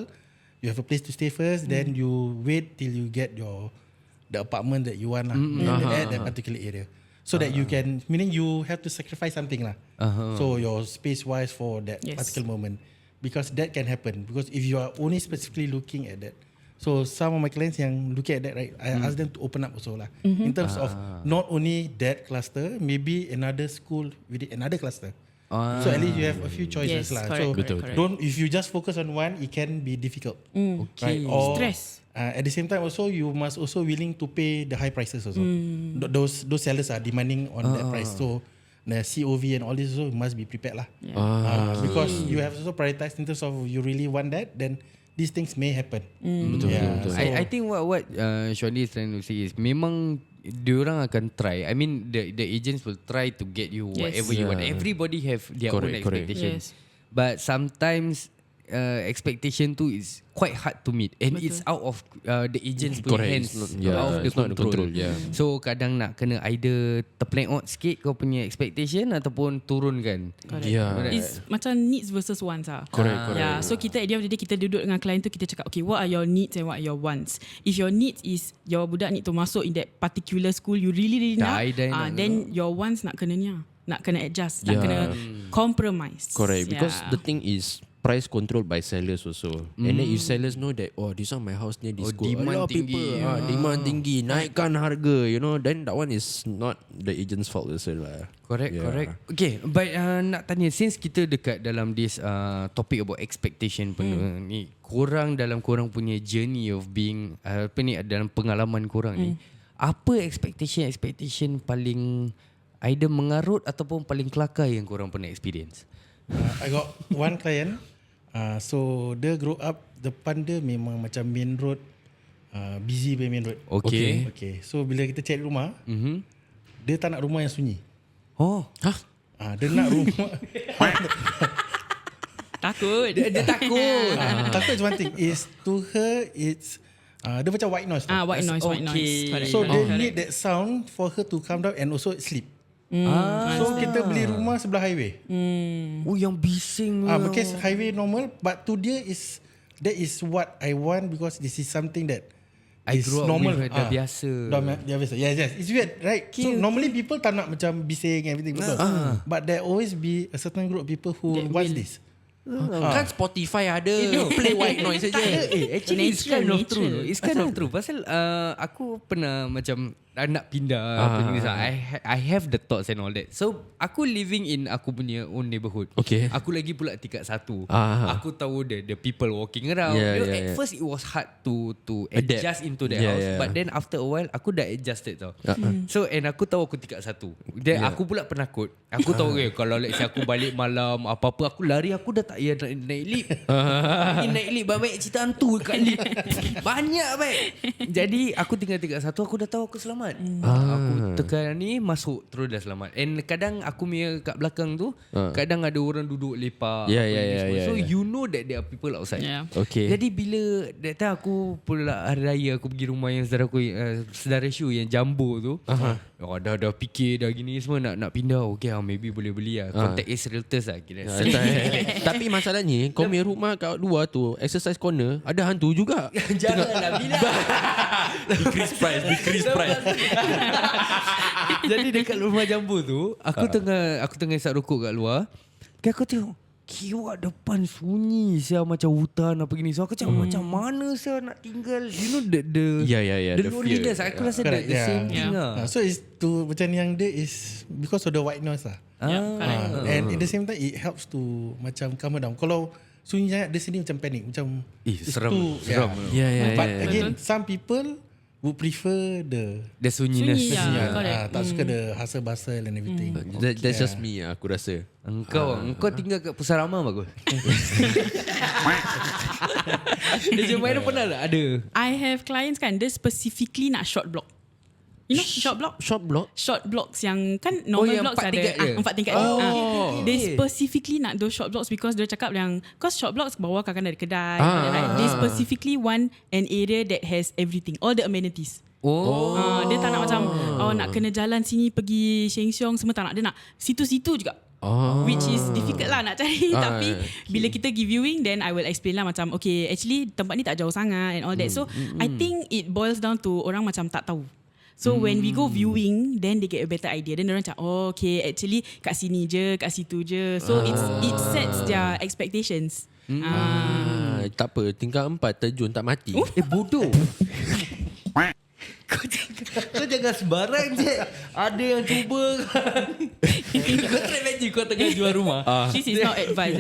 H: you have a place to stay first, then you wait till you get the apartment that you want lah, at that particular area. So that you can, meaning you have to sacrifice something lah. So your space wise for that particular moment. Because that can happen. Because if you are only specifically looking at that, so some of my clients yang looking at that, right, I ask them to open up also lah. In terms of not only that cluster, maybe another school within another cluster. So at least you have a few choices lah. So don't, if you just focus on one, it can be difficult. Right? Or
G: Stress.
H: At the same time also, you must also willing to pay the high prices also. Those sellers are demanding on that price. So the COV and all this also must be prepared lah. Because you have also prioritized in terms of you really want that, then these things may happen.
B: Betul.
F: I think what Shwandi is trying to say is memang diorang akan try. I mean the agents will try to get you whatever you want. Everybody have their own expectations. But sometimes expectation tu is quite hard to meet and it's out of the agents punya hands, out of the control. So kadang nak kena either terpelengok sikit kau punya expectation ataupun turunkan.
G: It's macam needs versus wants lah.
B: Correct.
G: So kita at the end of the day, kita duduk dengan klien tu, kita cakap okay, what are your needs and what are your wants. If your needs is your budak need to masuk in that particular school you really nak, then your wants nak kena ni lah, nak kena adjust, nak kena compromise.
B: Correct. Because the thing is price controlled by sellers also. And then if sellers know that this one my house near this school,
F: demand tinggi.
B: Demand tinggi, naikkan harga, then that one is not the agent's fault also lah.
F: Correct. Okay, but nak tanya, since kita dekat dalam this topic about expectation ni, korang dalam korang punya journey of being dalam pengalaman korang ni, apa expectation paling either mengarut ataupun paling kelakar yang korang pernah experience?
H: I got one client. So dia grow up, depan dia memang macam main road, busy by main road. Okay. So bila kita cari rumah, dia tak nak rumah yang sunyi. Dia nak rumah
G: Takut.
F: Dia takut.
H: Takut is one thing. Is to her it's dia macam white noise.
G: White noise. Correct.
H: So they need that sound for her to calm down and also sleep. So kita beli rumah sebelah highway.
F: Yang bising.
H: Because highway normal, but to dia is that is what I want because this is something that
F: I
H: is
F: grew up
H: normal.
F: with dah biasa.
H: Dah biasa. Yes. It's weird, right? So normally people tak nak macam bising everything, betul. But there always be a certain group of people who wants this.
B: Kan Spotify ada play white noise saja.
F: Actually it's kind of true. It's kind of true. Pasal aku pernah macam nak pindah apa ni. I have the thoughts and all that. So aku living in aku punya own neighborhood.
B: Okay.
F: Aku lagi pula tingkat 1. Aku tahu the people walking around. At first it was hard to adjust into the house. But then after a while aku dah adjusted tau. So and aku tahu aku tingkat 1. Then aku pula penakut. Aku tahu kalau let's say aku balik malam apa-apa aku lari, aku dah tak payah naik lift. Naik lift baik cerita hantu kat lift. Banyak baik. Jadi aku tinggal tingkat 1, aku dah tahu aku selamat. Aku tekan ni masuk terus dah selamat. And kadang aku punya kat belakang tu kadang ada orang duduk lepak. So you know that there are people outside.
B: Okay.
F: Jadi bila that time aku pula hari raya aku pergi rumah yang saudara aku, saudara Shu yang Jambu tu. Dah fikir dah gini semua nak pindah. Okay maybe boleh beli lah. Contact AceRealtors lah kira.
B: Tapi masalahnya kau punya rumah kat luar tu, exercise corner, ada hantu juga.
F: Janganlah bila.
B: Decrease price.
F: Jadi dekat rumah Jambu tu, aku tengah isap rokok kat luar. Kan aku tengok kiwak depan sunyi sia macam hutan apa gini. So aku cakap macam mana sia nak tinggal. You know the
B: the
F: loneliness. Aku rasa the same thing lah.
H: So it's to macam yang dia is because of the white noise lah. And at the same time it helps to macam calm down. Kalau sunyi sangat di sini macam panik, macam
F: seram.
H: But again some people would prefer the
F: sunniness.
H: tak suka the hustle-bustle and everything.
B: That's just me aku rasa.
F: Engkau tinggal kat Pusarama bagus. Dia mana pernah tak ada?
G: I have clients kan, dia specifically nak short block. You know short block? Short blocks yang kan normal blocks
F: 4
G: ada
F: tingkat
G: 4 tingkat. They specifically nak those short blocks because dia cakap yang cause short blocks bawah kadang ada kedai, right? They specifically want an area that has everything, all the amenities. Dia tak nak macam nak kena jalan sini pergi Sheng Siong semua, tak nak. Dia nak situ-situ juga. Which is difficult lah nak cari. Tapi bila kita give viewing, then I will explain lah macam okay actually tempat ni tak jauh sangat and all that. So I think it boils down to orang macam tak tahu. So when we go viewing, then they get a better idea. Then orang macam okay actually kat sini je, kat situ je. So it sets their expectations.
B: Tak apa, tingkat 4 terjun tak mati.
F: Bodoh. Kau jangan sembarang je. Ada yang cuba. Kau try imagine kau tengah jual rumah.
G: This is not advice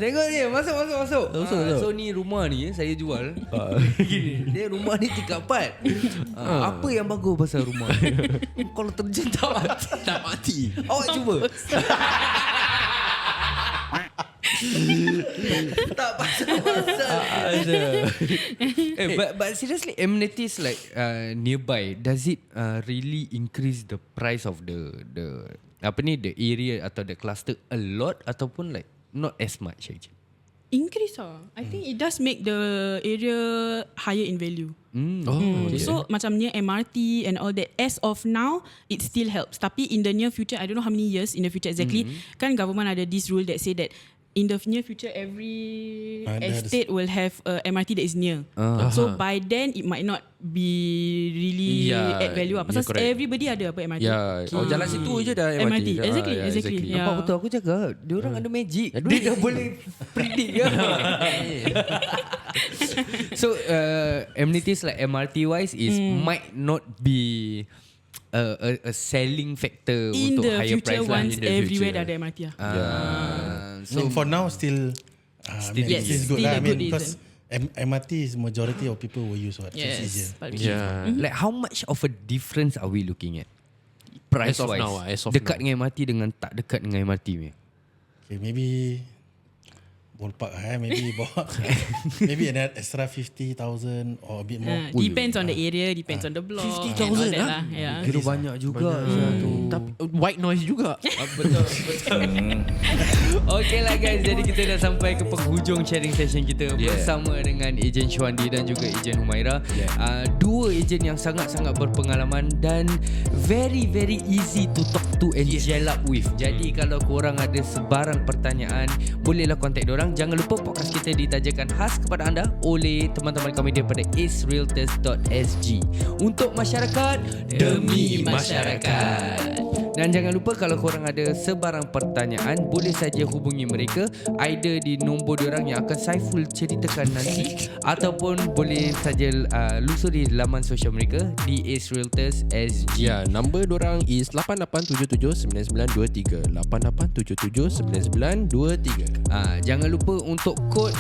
F: Tengok ni, masuk. So ni rumah ni saya jual. Dia rumah ni tingkat 4. Apa yang bagus pasal rumah? Kalau terjun tak mati. Awak cuba. Tak pasal. But seriously, amenities like nearby, does it really increase the price of the the area atau the cluster a lot ataupun like not as much actually?
G: Increase I think it does make the area higher in value. So macam near MRT and all that, as of now it still helps. Tapi in the near future, I don't know how many years in the future exactly, kan government ada this rule that say that in the near future every estate will have a MRT that is near. So by then it might not be really add value pasal everybody ada apa MRT.
B: Jalan situ je dah MRT.
G: Exactly.
F: Nampak betul aku cakap, diorang ada magic. Dia dah boleh predict kan. So amenities like MRT wise is might not be a selling factor
G: in
F: untuk
G: the
F: higher
G: future
F: price
G: once
F: lah.
G: everywhere dah ada MRT lah.
H: So for now still
G: yes,
H: it's good
G: still
H: lah.
G: a good
H: Because MRT is majority of people will use what.
G: Yes.
F: Like how much of a difference are we looking at price wise? Dekat dengan MRT dengan tak dekat dengan MRT ni.
H: Okay, maybe ballpark maybe an extra 50,000 or a bit more.
G: Depends on the area, depends on the block.
B: 50,000
G: lah.
F: Kira banyak juga.
B: Tapi white noise juga.
F: Betul. Okay lah guys, jadi kita dah sampai ke penghujung sharing session kita bersama dengan Ejen Syuandi dan juga Ejen Humaira. Dua ejen yang sangat-sangat berpengalaman dan very easy to talk to and gel up with. Jadi kalau korang ada sebarang pertanyaan, bolehlah contact diorang. Jangan lupa podcast kita ditajakan khas kepada anda oleh teman-teman kami daripada AceRealtorsSg. Untuk masyarakat, demi masyarakat. Dan jangan lupa kalau korang ada sebarang pertanyaan, boleh saja hubungi mereka either di nombor diorang yang akan Saiful ceritakan nanti, ataupun boleh saja lusuri laman sosial mereka di AceRealtorsSg.
B: Ya, number diorang is 88779923. 88779923.
F: Jangan lupa untuk kod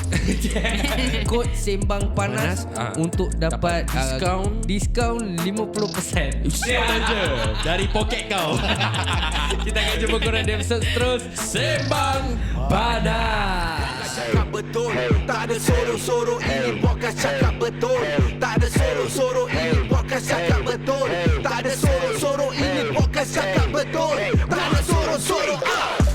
F: kod Sembang Panas untuk dapat diskaun 50%.
B: Saja dari poket kau.
F: Kita akan jumpa korang di episode terus Sembang Panas.
E: Cakap betul, tak ada sorok-sorok. Ini podcast cakap betul. Tak ada sorok-sorok. Ini podcast cakap betul. Tak ada sorok-sorok. Ini podcast cakap betul. Tak ada sorok-sorok.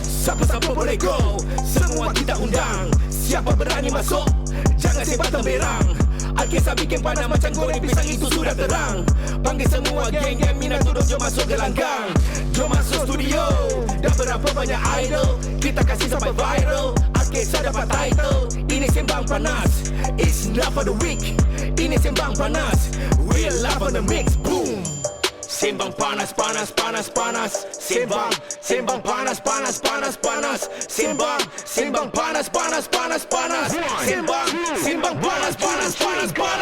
E: Siapa-siapa boleh go, semua kita undang. Siapa berani masuk, jangan sebat temberang. Al-Kisah bikin panas macam goreng pisang, itu sudah terang. Panggil semua geng-geng minat turun, jom masuk gelanggang. Jom masuk studio, dah berapa banyak idol, kita kasih sampai viral. Al-Kisah dapat title, ini Sembang Panas. It's not for the weak, ini Sembang Panas. Real love on the mix, boom. Sembang panas, panas, panas, panas. Sembang, sembang panas, panas, panas, panas. Sembang, sembang panas, panas, panas, panas. Sembang, sembang panas, panas, panas, panas.